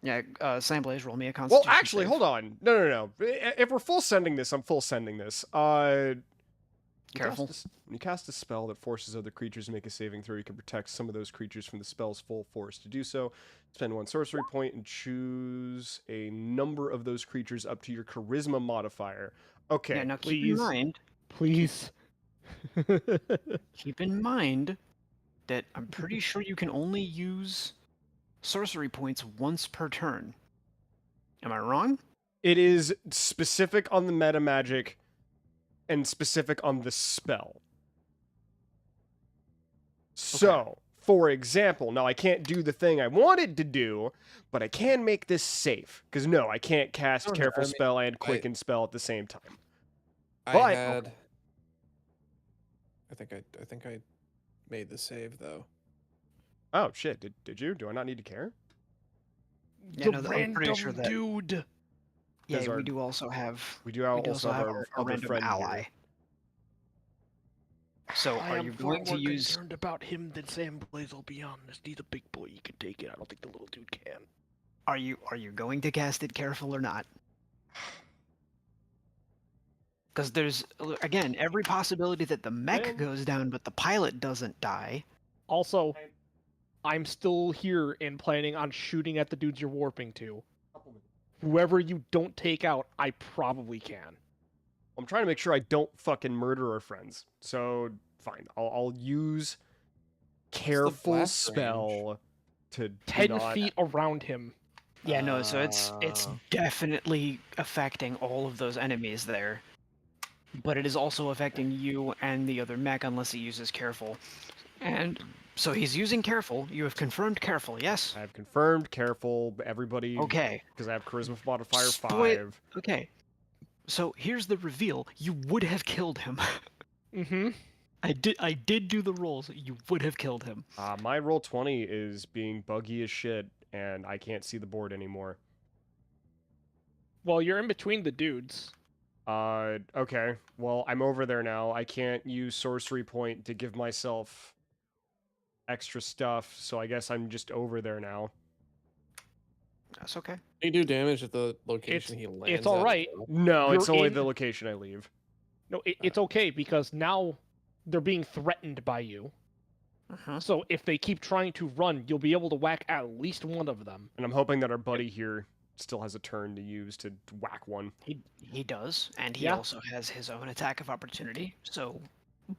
Yeah, Sandblaze, roll me a Well, Constitution actually, save. hold on. No. If we're full sending this, I'm full sending this. Careful. When you cast a spell that forces other creatures to make a saving throw, you can protect some of those creatures from the spell's full force. To do so, spend 1 sorcery point and choose a number of those creatures up to your charisma modifier. Okay. Yeah, now please. Please. keep in mind that I'm pretty sure you can only use sorcery points once per turn. Am I wrong? It is specific on the meta magic and specific on the spell. So, for example, now I can't do the thing I wanted to do, but I can make this safe. Because no, I can't cast Oh, no, Careful I mean, Spell and Quicken Spell at the same time. I But- had. I think I made the save though. Oh shit, did you? Do I not need to care? Yeah, The no, I'm random pretty sure that. dude. Yeah, Those are- we do also have. We do We do also have our a other random friend ally. here. So I are am you far going to more use? concerned about him than Sandblaze, I'll be honest. He's a big boy, he can take it. I don't think the little dude can. Are you going to cast it careful or not? Because there's again every possibility that the mech Man. goes down, but the pilot doesn't die. Also, I'm still here and planning on shooting at the dudes you're warping to. Whoever you don't take out, I probably can. I'm trying to make sure I don't fucking murder our friends. So fine, I'll use Careful blast Spell to 10 not... feet around him. Yeah, no. So it's Ah. definitely affecting all of those enemies there, but it is also affecting you and the other mech unless he uses careful. And so he's using careful. You have confirmed careful, yes? I have confirmed Careful. Everybody, Okay. because I have Charisma modifier Spoil- 5. Okay. So here's the reveal. You would have killed him. Mm-hmm. I did do the rolls. You would have killed him. My roll 20 is being buggy as shit, and I can't see the board anymore. Well, you're in between the dudes. Okay. Well, I'm over there now. I can't use Sorcery Point to give myself extra stuff, so I guess I'm just over there now. That's okay. He do damage at the location he lands. it's at all as right. well. No, it's You're only in- the location I leave. No, it's okay because now they're being threatened by you. Uh-huh. So if they keep trying to run, you'll be able to whack at least one of them. And I'm hoping that our buddy here still has a turn to use to whack one. He does, and he Yeah. also has his own attack of opportunity. So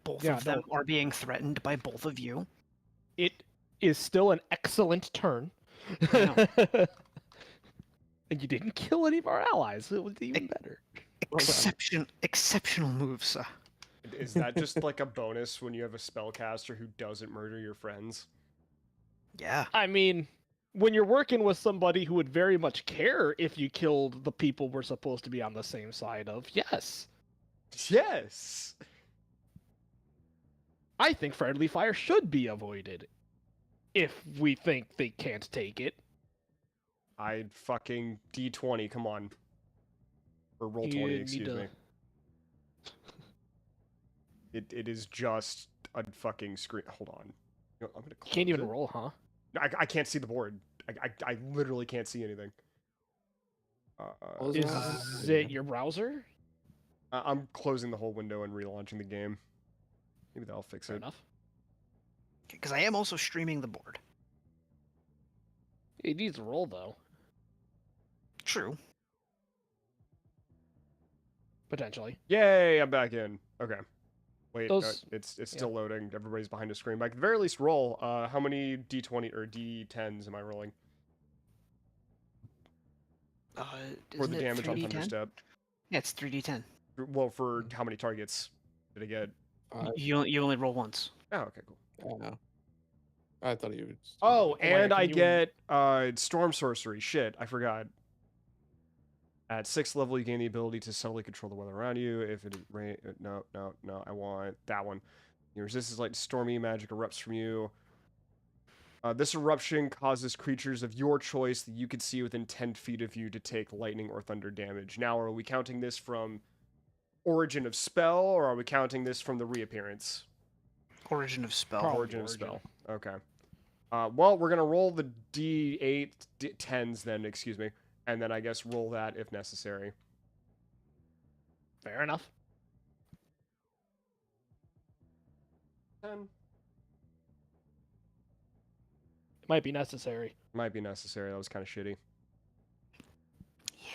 both Yeah, of them are being threatened by both of you. It is still an excellent turn. I And you didn't kill any of our allies. It was even better. Well done. Exceptional moves, sir. Is that just like a bonus when you have a spellcaster who doesn't murder your friends? Yeah. I mean, when you're working with somebody who would very much care if you killed the people we're supposed to be on the same side of, yes. Yes! I think friendly fire should be avoided. If we think they can't take it. I fucking D20, come on. Or roll 20, You need excuse to- me. It is just a fucking screen. Hold on. You know, I'm gonna close Can't even it. roll, huh? I can't see the board. I literally can't see anything. Close Is it your browser? I'm closing the whole window and relaunching the game. Maybe that'll fix Fair it. enough. Because I am also streaming the board. It needs a roll though, True. potentially. Yay, I'm back in. Okay. Wait, Those- it's still loading. Everybody's behind a screen. But I can at the very least roll. How many D20 or D10s am I rolling for Isn't the it damage on 3d10? Thunderstep? Yeah, it's 3d10. Well, for how many targets did I get? You only roll once. Oh, okay, cool. I know. I thought you would. Oh, yeah, and I can you- get Storm Sorcery. Shit, I forgot. At 6th level, you gain the ability to subtly control the weather around you. If it no, I want that one. Your resistance light to stormy magic erupts from you. This eruption causes creatures of your choice that you can see within 10 feet of you to take lightning or thunder damage. Now, are we counting this from origin of spell, or are we counting this from the reappearance? Origin of spell. Probably Origin of origin. spell. Okay. Well, we're gonna roll the D8 10s then. Excuse me, and then I guess roll that if necessary. Fair enough. 10 Might be necessary. might be necessary. That was kind of shitty. Yeah.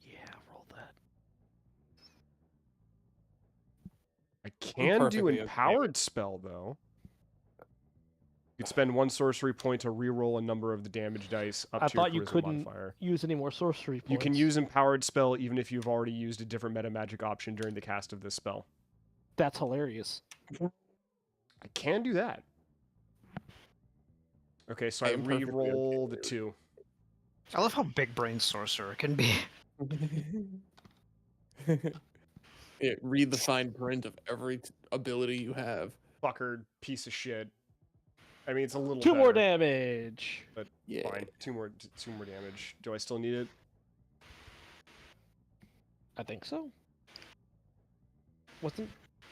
Yeah, roll that. I can do perfectly okay empowered spell though. You could spend 1 sorcery point to re-roll a number of the damage dice up I to your thought you charisma couldn't modifier. use any more sorcery points. You can use empowered spell even if you've already used a different meta magic option during the cast of this spell. That's hilarious. I can do that. Okay, so I I am perfectly okay re-roll the with it. 2. I love how big brain sorcerer can be. Yeah, read the fine print of every ability you have. Fucker, piece of shit. I mean, it's a little 2 more better, damage. but Yeah. fine. Two more damage. Do I still need it? I think so. Wasn't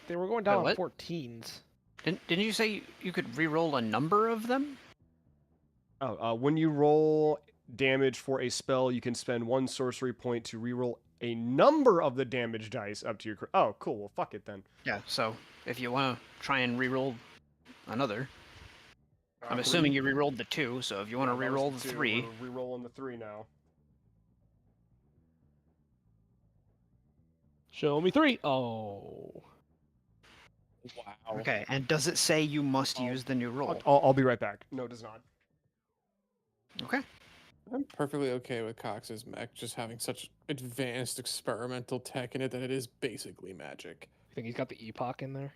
they were going down on what? 14s? Didn't you say you could re-roll a number of them? Oh, when you roll damage for a spell, you can spend 1 sorcery point to re-roll a number of the damage dice up to your... Oh, cool. Well, fuck it then. Yeah. So if you want to try and re-roll another, I'm Uh, assuming you re-rolled the 2. So if you want to that was re-roll the 2. 3, We're re-rolling the 3 now. Show me 3. Oh. Wow. okay. And does it say you must I'll- use the new roll? I'll be right back. No, it does not. Okay. I'm perfectly okay with Cox's mech just having such advanced experimental tech in it that it is basically magic. You think he's got the epoch in there?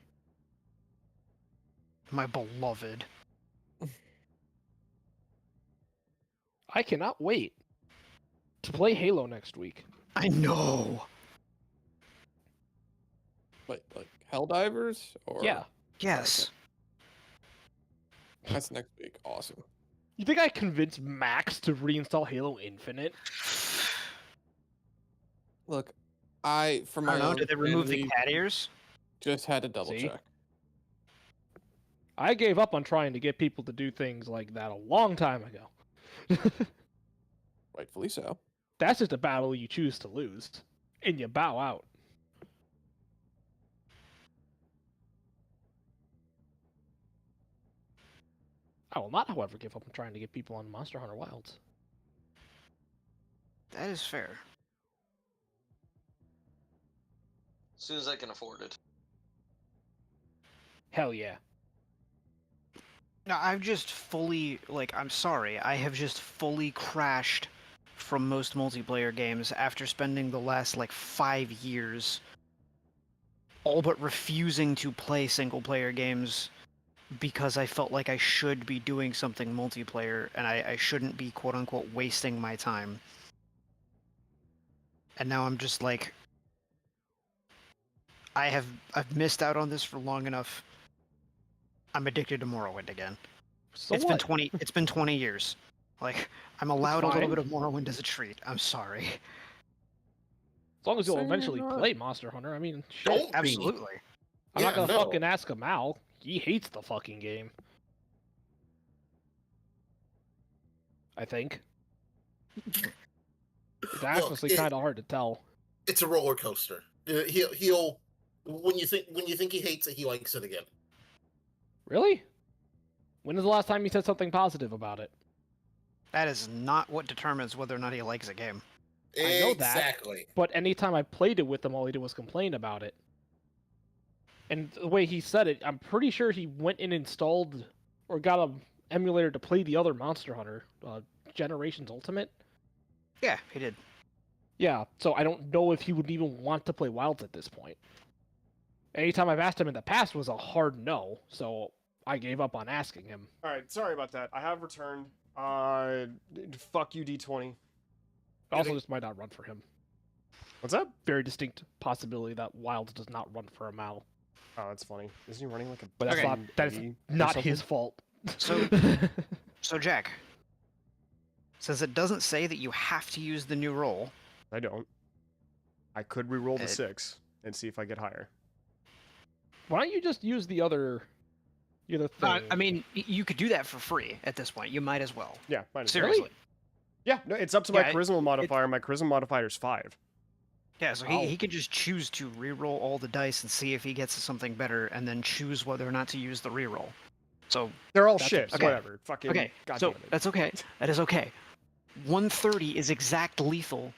My beloved. I cannot wait to play Halo next week. I know. Like Helldivers? Or Yeah. Yes. That's next week. Awesome. You think I convinced Max to reinstall Halo Infinite? Look, I for I my don't know. own Did they remove the sanity, cat ears? just had to double See? check. I gave up on trying to get people to do things like that a long time ago. Rightfully so. That's just a battle you choose to lose, and you bow out. I will not, however, give up on trying to get people on Monster Hunter Wilds. That is fair. As soon as I can afford it. Hell yeah. No, I've just fully, like, I'm sorry, I have just fully crashed from most multiplayer games after spending the last, like, 5 years all but refusing to play single-player games because I felt like I should be doing something multiplayer and I shouldn't be, quote-unquote, wasting my time. And now I'm just like, I've missed out on this for long enough. I'm addicted to Morrowind again. So It's what? been 20 years. Like, I'm allowed a little fine. bit of Morrowind as a treat. I'm sorry. As long as you'll Say eventually not. play Monster Hunter, I mean, shit. Don't be. Absolutely. I'm not Yeah, gonna no. fucking ask him Mal. He hates the fucking game. I think. It's honestly kind of hard to tell. It's a roller coaster. He'll when you think he hates it, he likes it again. Really? When is the last time you said something positive about it? That is not what determines whether or not he likes a game. I know that. Exactly. But anytime I played it with him, all he did was complain about it. And the way he said it, I'm pretty sure he went and installed or got an emulator to play the other Monster Hunter, Generations Ultimate. Yeah, he did. Yeah, so I don't know if he would even want to play Wilds at this point. Anytime I've asked him in the past was a hard no, so I gave up on asking him. All right, sorry about that. I have returned. Fuck you, D20. Also, this might not run for him. What's up? Very distinct possibility that Wilds does not run for a Mal. Oh, that's funny. Isn't he running like a? But that's Okay. that's not his fault. So, so Jack, since it doesn't say that you have to use the new roll, I don't. I could re-roll the It- 6 and see if I get higher. Why don't you just use the other thing? I mean, you could do that for free at this point. You might as well. Yeah, might as well. Seriously. Yeah, no, it's up to my Yeah, charisma modifier. My charisma modifier is 5. Yeah, so he can just choose to re-roll all the dice and see if he gets something better, and then choose whether or not to use the re-roll. So They're all That's shit. okay. Whatever. Fucking. okay, God so damn it. that's okay. That is okay. 130 is exact lethal.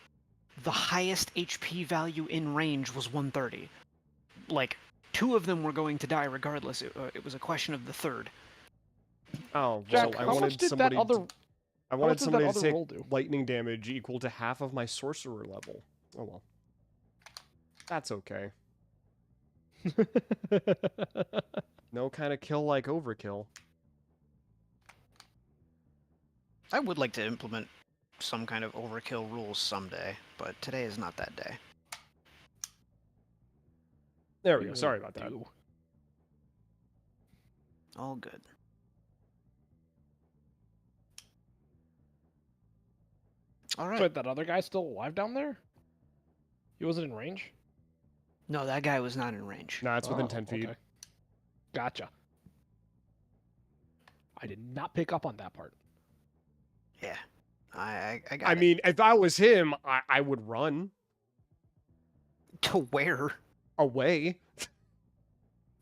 The highest HP value in range was 130. Like, 2 of them were going to die regardless. It was a question of the third. Oh, well, Jack, I how much wanted did somebody. that other? I much wanted did that somebody to other take roll do? lightning damage equal to half of my sorcerer level. Oh well. That's okay. No kind of kill like overkill. I would like to implement some kind of overkill rules someday, but today is not that day. There we go. Sorry about that. Do. All good. All right. So that other guy's still alive down there? He wasn't in range? No, that guy was not in range. Nah, it's within Oh, 10 feet. okay. Gotcha. I did not pick up on that part. Yeah, I got I it. mean, if I was him, I would run To where? away.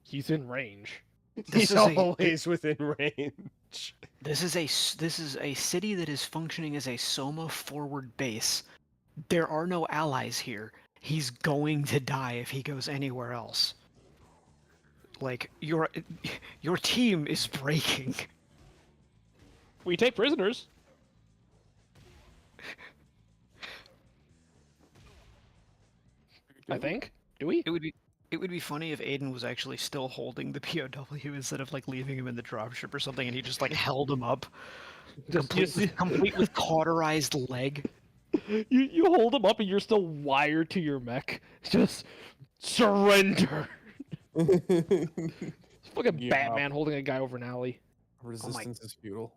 He's in range. This He's is a- always within range. This is a city that is functioning as a Soma forward base. There are no allies here. He's going to die if he goes anywhere else. Like your team is breaking. We take prisoners. I think. Do we? It would be funny if Aiden was actually still holding the POW instead of like leaving him in the dropship or something, and he just like held him up, complete with cauterized leg. You hold him up and you're still wired to your mech. Just surrender. It's fucking Yeah. Batman holding a guy over an alley. Resistance is futile.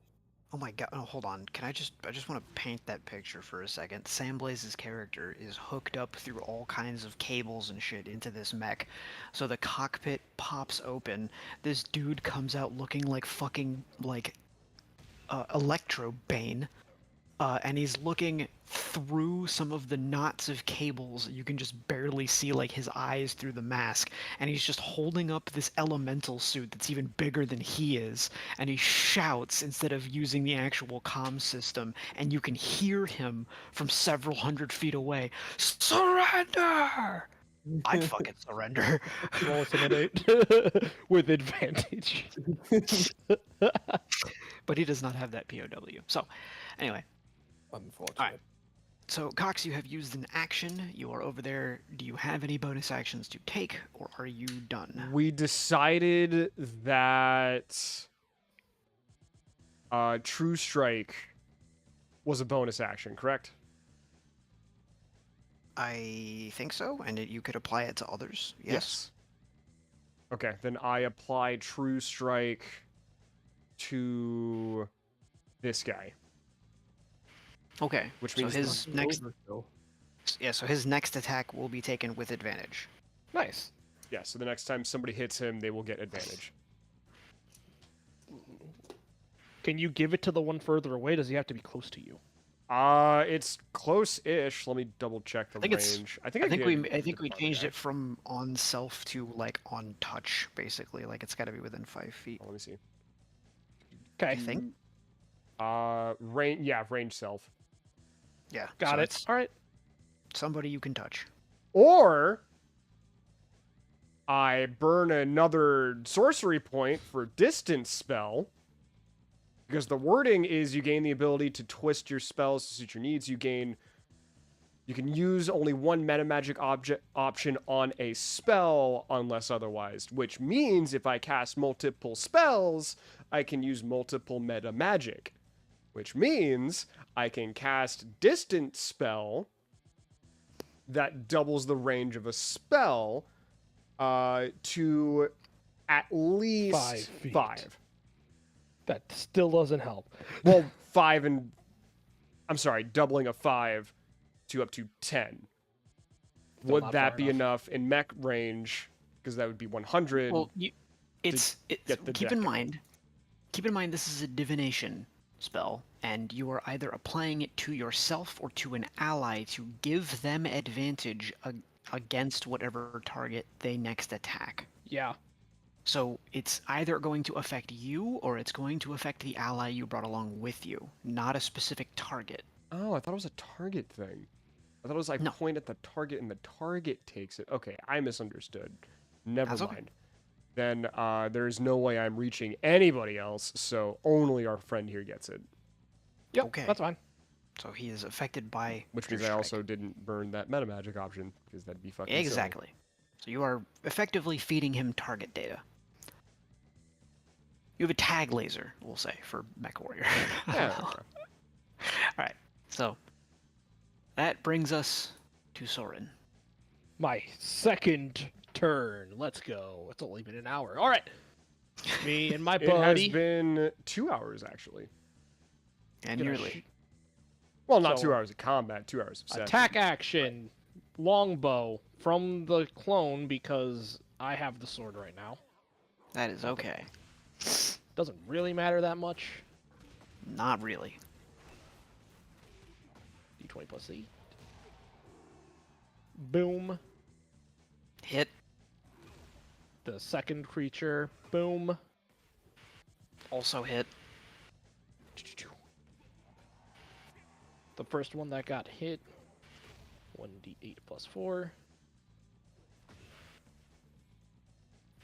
Oh my god! Oh, hold on. I just want to paint that picture for a second. Sam Blaze's character is hooked up through all kinds of cables and shit into this mech. So the cockpit pops open. This dude comes out looking like fucking like Electro Bane. And he's looking through some of the knots of cables. You can just barely see like his eyes through the mask, and he's just holding up this elemental suit that's even bigger than he is, and he shouts instead of using the actual comm system, and you can hear him from several hundred feet away. Surrender! I'd fucking surrender. Roll intimidate with advantage. But he does not have that POW. So, anyway. Unfortunate. Alright. So, Cox, you have used an action. You are over there. Do you have any bonus actions to take, or are you done? We decided that True Strike was a bonus action, correct? I think so, and you could apply it to others. Yes. Okay, then I apply True Strike to this guy. Okay. Which so means his Fucking next, overkill. yeah. So his next attack will be taken with advantage. Nice. Yeah, so the next time somebody hits him, they will get advantage. Can you give it to the one further away? Does he have to be close to you? It's close-ish. Let me double check the think it's- range. I think we did changed farther it from on self to like on touch, basically. Like it's got to be within 5 feet. Let me see. Okay. I think. Range. Yeah, range self. Yeah. Got so it. it's All right. somebody you can touch. Or I burn another sorcery point for distance spell. Because the wording is you gain the ability to twist your spells to suit your needs. You can use only one meta magic object option on a spell unless otherwise, which means if I cast multiple spells, I can use multiple meta magic, which means I can cast distance spell that doubles the range of a spell to at least 5 feet. 5. That still doesn't help. Well, 5 and... I'm sorry, doubling a 5 to up to 10. Still Would not that far be enough. enough in mech range? Because that would be 100. Well, it's get the keep deck. in mind this is a divination spell, and you are either applying it to yourself or to an ally to give them advantage against whatever target they next attack. Yeah. So it's either going to affect you or it's going to affect the ally you brought along with you, not a specific target. Oh, I thought it was a target thing. I thought it was I No. point at the target and the target takes it. Okay, I misunderstood. Never That's mind. okay. Then there's no way I'm reaching anybody else, so only our friend here gets it. Yep. Okay. That's fine. So he is affected by Which your means I strike. also didn't burn that meta magic option, because that'd be fucking silly. Exactly. So you are effectively feeding him target data. You have a tag laser, we'll say, for Mech Warrior. Yeah. Alright, so that brings us to Soren. My second turn. Let's go. It's only been an hour. All right. Me and my It has buddy. been 2 hours, actually. And Gonna nearly. sh- Well, not So- 2 hours of combat, 2 hours of session. Attack action. Longbow from the clone because I have the sword right now. That is okay. Doesn't really matter that much. Not really. D20 plus 8. Boom. Hit. The second creature. Boom. Also hit. The first one that got hit. 1d8 plus 4.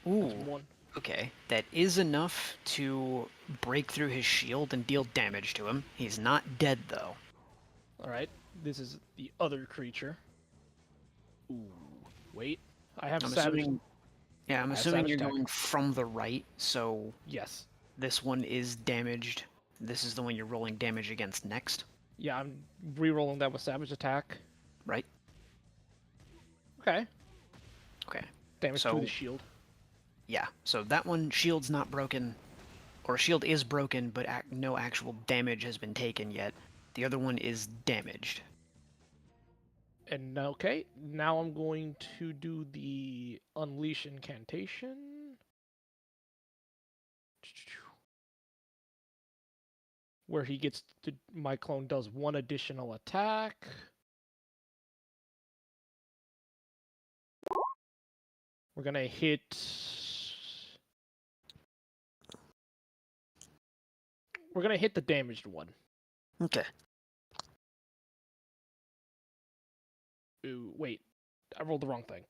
Ooh. That's 1. Okay. That is enough to break through his shield and deal damage to him. He's not dead, though. Alright. This is the other creature. Ooh. Wait. I have I'm savage. assuming. Yeah, I'm I have assuming savage you're attack. going from the right, so Yes. this one is damaged. This is the one you're rolling damage against next, Yeah, I'm re-rolling that with savage attack. right? Okay. Okay. Damage So- to the shield. Yeah, so that one, shield's not broken, or shield is broken, but no actual damage has been taken yet. The other one is damaged. And okay, now I'm going to do the unleash incantation. Where he gets to, my clone does one additional attack. We're gonna hit. We're gonna hit the damaged one. Okay. Ooh, wait, I rolled the wrong thing.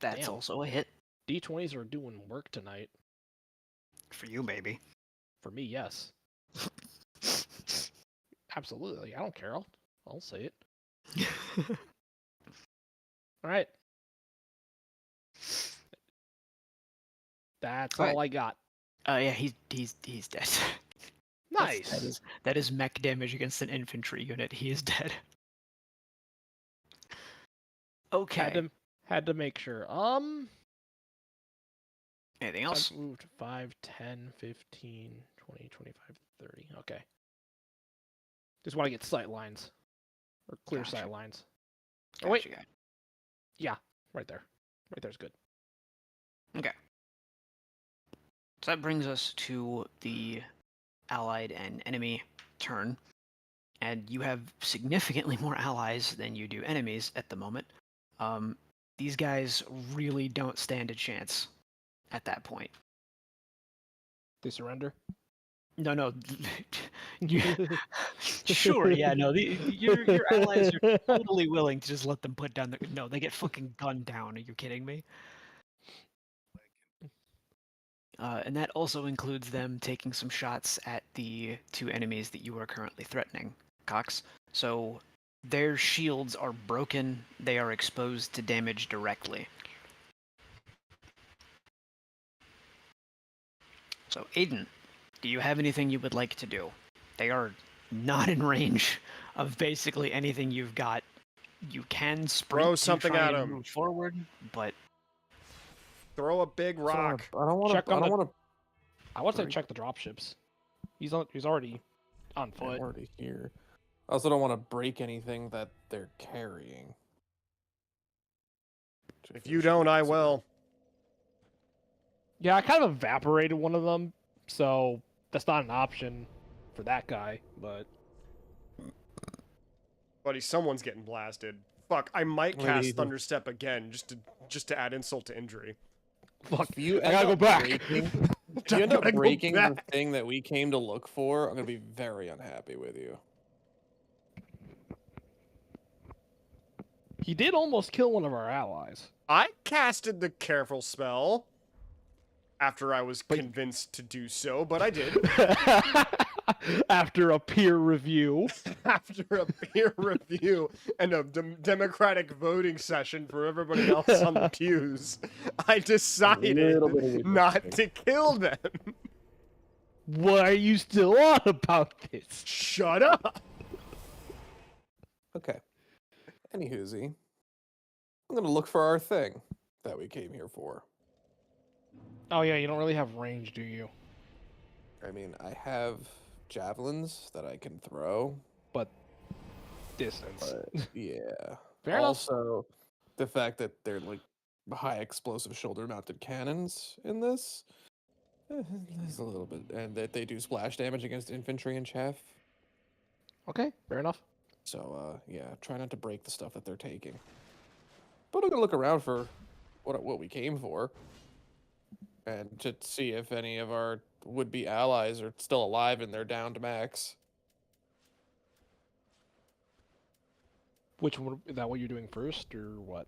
That's Damn. also a hit. D20s are doing work tonight. For you, maybe. For me, yes. Absolutely. I don't care. I'll say it. All right. That's All right. all I got. Yeah, he's dead. Nice. That is mech damage against an infantry unit. He is dead. Okay. Had to make sure. Anything else? I've moved 5, 10, 15, 20, 25, 30. Okay. Just want to get sight lines. Or clear Gotcha. sight lines. Oh, wait. Gotcha, guy. Yeah, right there. Right there's good. Okay. So that brings us to the allied and enemy turn, and you have significantly more allies than you do enemies at the moment. These guys really don't stand a chance at that point. They surrender. No. Sure, yeah, no. Your allies are totally willing to just let them put down their. No, they get fucking gunned down. Are you kidding me? And that also includes them taking some shots at the two enemies that you are currently threatening, Cox. So their shields are broken. They are exposed to damage directly. So, Aiden, do you have anything you would like to do? They are not in range of basically anything you've got. You can sprint Throw to something try at and him. move forward, but Throw a big rock. I don't want Check to. I on don't the- want to. I want to Break. check the dropships. He's already on foot. Already here. I also don't want to break anything that they're carrying. If you don't, I will. Yeah, I kind of evaporated one of them, so that's not an option for that guy. But Buddy, someone's getting blasted. Fuck, I might Wait, cast Ethan. Thunderstep again, just to add insult to injury. fuck, If you I end gotta go up back. breaking, if you end up Gotta go breaking the back. thing that we came to look for, I'm gonna be very unhappy with you. He did almost kill one of our allies. I casted the careful spell after I was convinced to do so, but I did. After a peer review. After a peer review and a democratic voting session for everybody else on the pews, I decided Little bit of not redistricting. to kill them. What are you still on about this? Shut up. Okay. Anywhoozy, I'm gonna look for our thing that we came here for. Oh yeah, you don't really have range, do you? I mean, I have javelins that I can throw, But distance. but yeah. Fair enough. Also, the fact that they're like high explosive shoulder-mounted cannons in this is a little bit, and that they do splash damage against infantry and chaff. Okay, fair enough. So yeah, try not to break the stuff that they're taking. But I'm gonna look around for what we came for, and to see if any of our would-be allies are still alive and they're down to max. Which one is that? What you're doing first, or what?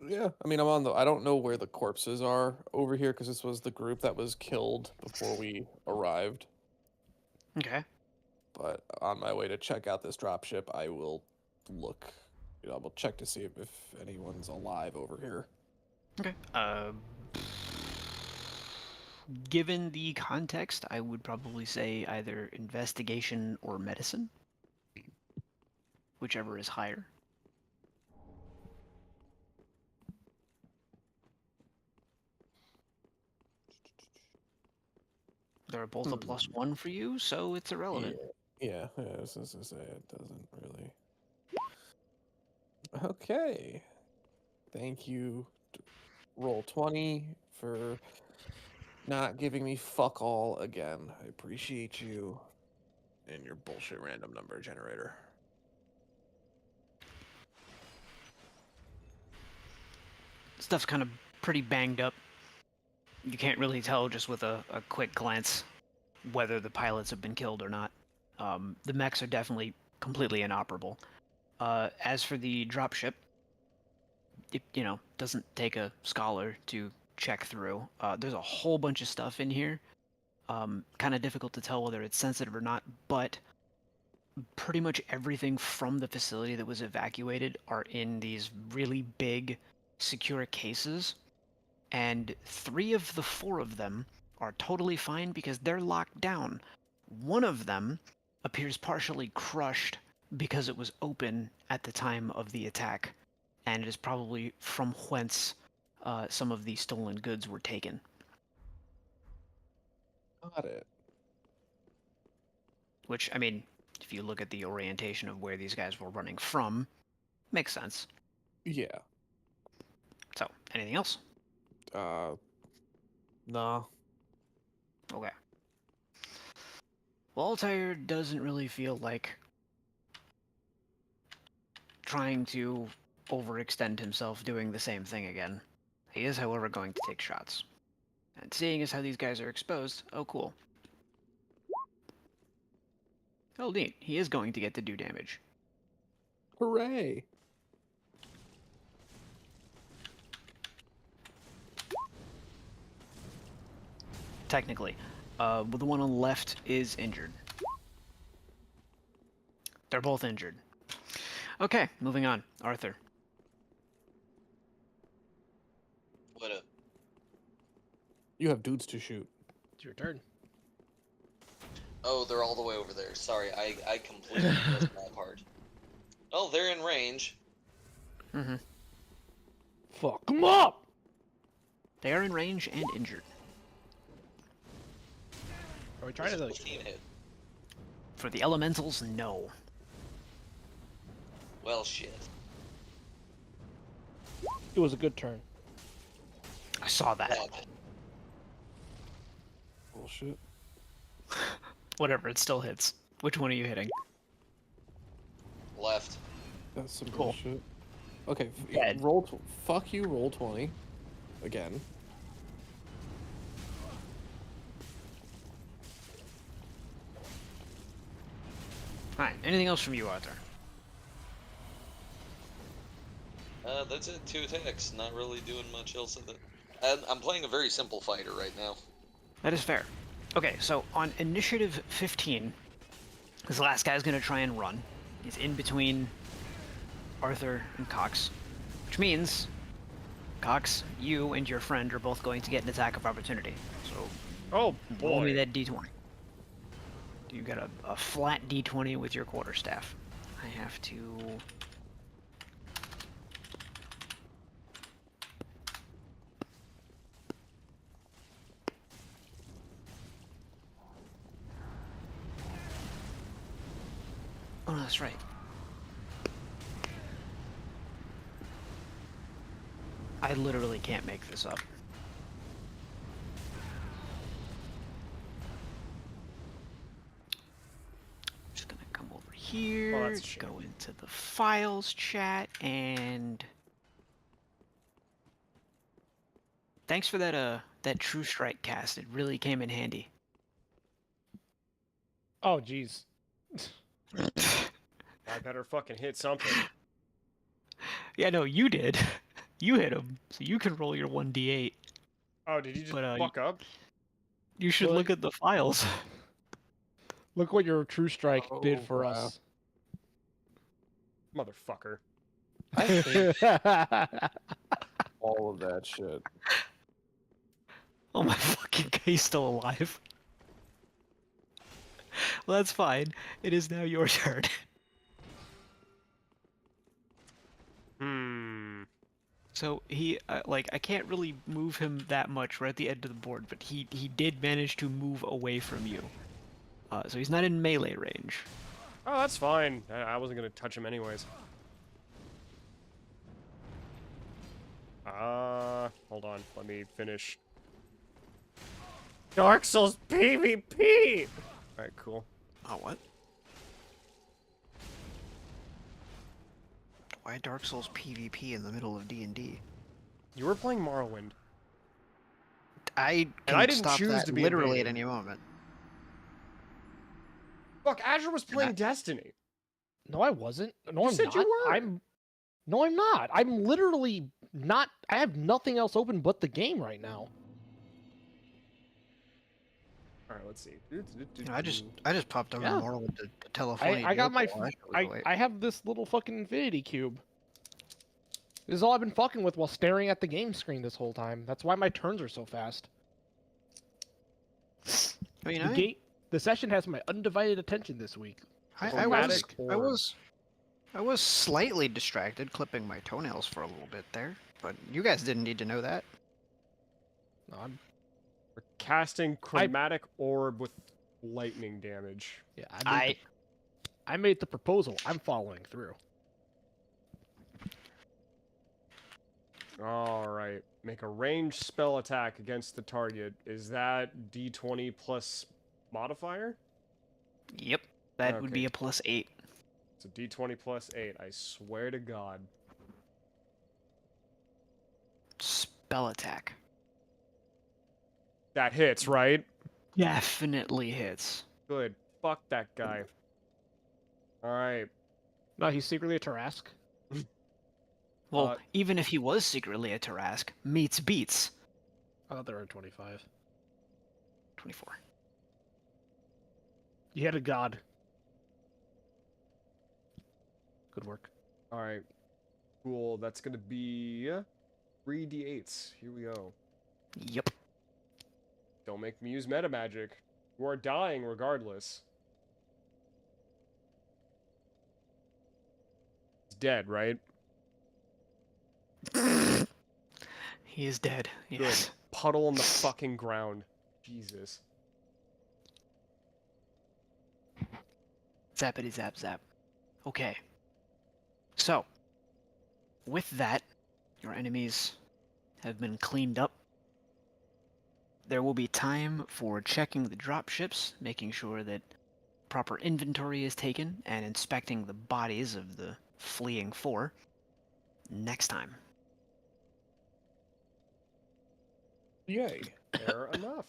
Yeah, I mean, I don't know where the corpses are over here because this was the group that was killed before we arrived. okay. But on my way to check out this dropship, I will look. I will check to see if anyone's alive over here. Okay. Given the context, I would probably say either investigation or medicine, whichever is higher. They're both a +1 for you, so it's irrelevant. Yeah, I was just gonna say it doesn't really. Okay. Thank you, Roll20, for not giving me fuck all again. I appreciate you and your bullshit random number generator. Stuff's kind of pretty banged up. You can't really tell just with a quick glance whether the pilots have been killed or not. The mechs are definitely completely inoperable. As for the dropship, it doesn't take a scholar to check through. There's a whole bunch of stuff in here. Kind of difficult to tell whether it's sensitive or not, but pretty much everything from the facility that was evacuated are in these really big, secure cases. And 3 of the 4 of them are totally fine because they're locked down. One of them appears partially crushed because it was open at the time of the attack, and it is probably from whence some of the stolen goods were taken. Got it. Which, I mean, if you look at the orientation of where these guys were running from, makes sense. Yeah. So, anything else? Nah. Okay. Altair doesn't really feel like trying to overextend himself doing the same thing again. He is, however, going to take shots. And seeing as how these guys are exposed, oh cool. Oh neat, he is going to get to do damage. Hooray! Technically. But the one on the left is injured. They're both injured. Okay, moving on. Arthur. What up? You have dudes to shoot. It's your turn. Oh, they're all the way over there. Sorry, I completely missed that part. Oh, they're in range. Mm-hmm. Fuck them up! They are in range and injured. Are we trying to like... 15 hit. For the elementals, no. Well, shit. It was a good turn. I saw that. Bad. Bullshit. Whatever, it still hits. Which one are you hitting? Left. That's some Cool. bullshit. Okay, Dead. roll. Fuck you. Roll 20. Again. Alright, anything else from you, Arthur? That's it. 2 attacks. Not really doing much else with it. I'm playing a very simple fighter right now. That is fair. Okay, so on initiative 15, this last guy's gonna try and run. He's in between Arthur and Cox, which means, Cox, you and your friend are both going to get an attack of opportunity. So, Oh roll me boy. that d20. You got a flat d20 with your quarterstaff. I have to... Oh, no, that's right. I literally can't make this up. Just gonna come over here, that's a shame. go into the files chat, and thanks for that True Strike cast. It really came in handy. Oh, jeez. I better fucking hit something. Yeah, no, you did. You hit him, so you can roll your 1d8. Oh, did you just But, fuck up? You should Well, look at the files. Look what your True Strike did Oh, for wow. us. Motherfucker. I hate all of that shit. Oh my fucking god, he's still alive. Well, that's fine. It is now your turn. Hmm. So he, like, I can't really move him that much. We're at the end of the board, but he did manage to move away from you. So he's not in melee range. Oh, that's fine. I wasn't gonna touch him anyways. Hold on. Let me finish. Dark Souls PvP! Alright, cool. Oh, what? Why Dark Souls PvP in the middle of D&D? You were playing Morrowind. I And can I didn't stop choose that to be literally at invaded. any moment. Fuck, Azure was playing not- Destiny. No, I wasn't. No, You I'm said not. you were. No, I'm not. I'm literally not. I have nothing else open but the game right now. Alright, let's see. I just popped over Yeah. Morrowind to tell a funny I got joke my. while Ashley was away. I have this little fucking infinity cube. This is all I've been fucking with while staring at the game screen this whole time. That's why my turns are so fast. I mean, The session has my undivided attention this week. I Chromatic was slightly distracted clipping my toenails for a little bit there, but you guys didn't need to know that. No, I'm. We're casting chromatic orb with lightning damage. Yeah, I made the proposal. I'm following through. Alright. Make a ranged spell attack against the target. Is that D20 plus modifier? Yep. That would Okay. be a +8. So d20 plus 8. I swear to God. Spell attack. That hits, right? Definitely hits. Good. Fuck that guy. Alright. No, he's secretly a Tarask. Well, even if he was secretly a Tarask, meets beats. I thought they were at 25. 24. You had a god. Good work. Alright. Cool. That's gonna be 3d8s. Here we go. Yep. Don't make me use meta magic. You are dying regardless. He's dead, right? He is dead. Good. Yes. Puddle on the fucking ground. Jesus. Zappity zap zap. Okay. So, with that, your enemies have been cleaned up. There will be time for checking the dropships, making sure that proper inventory is taken, and inspecting the bodies of the fleeing four next time. Yay. Fair enough.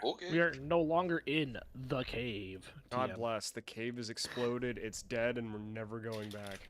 Okay. We are no longer in the cave. God TM. bless. The cave is exploded, it's dead, and we're never going back.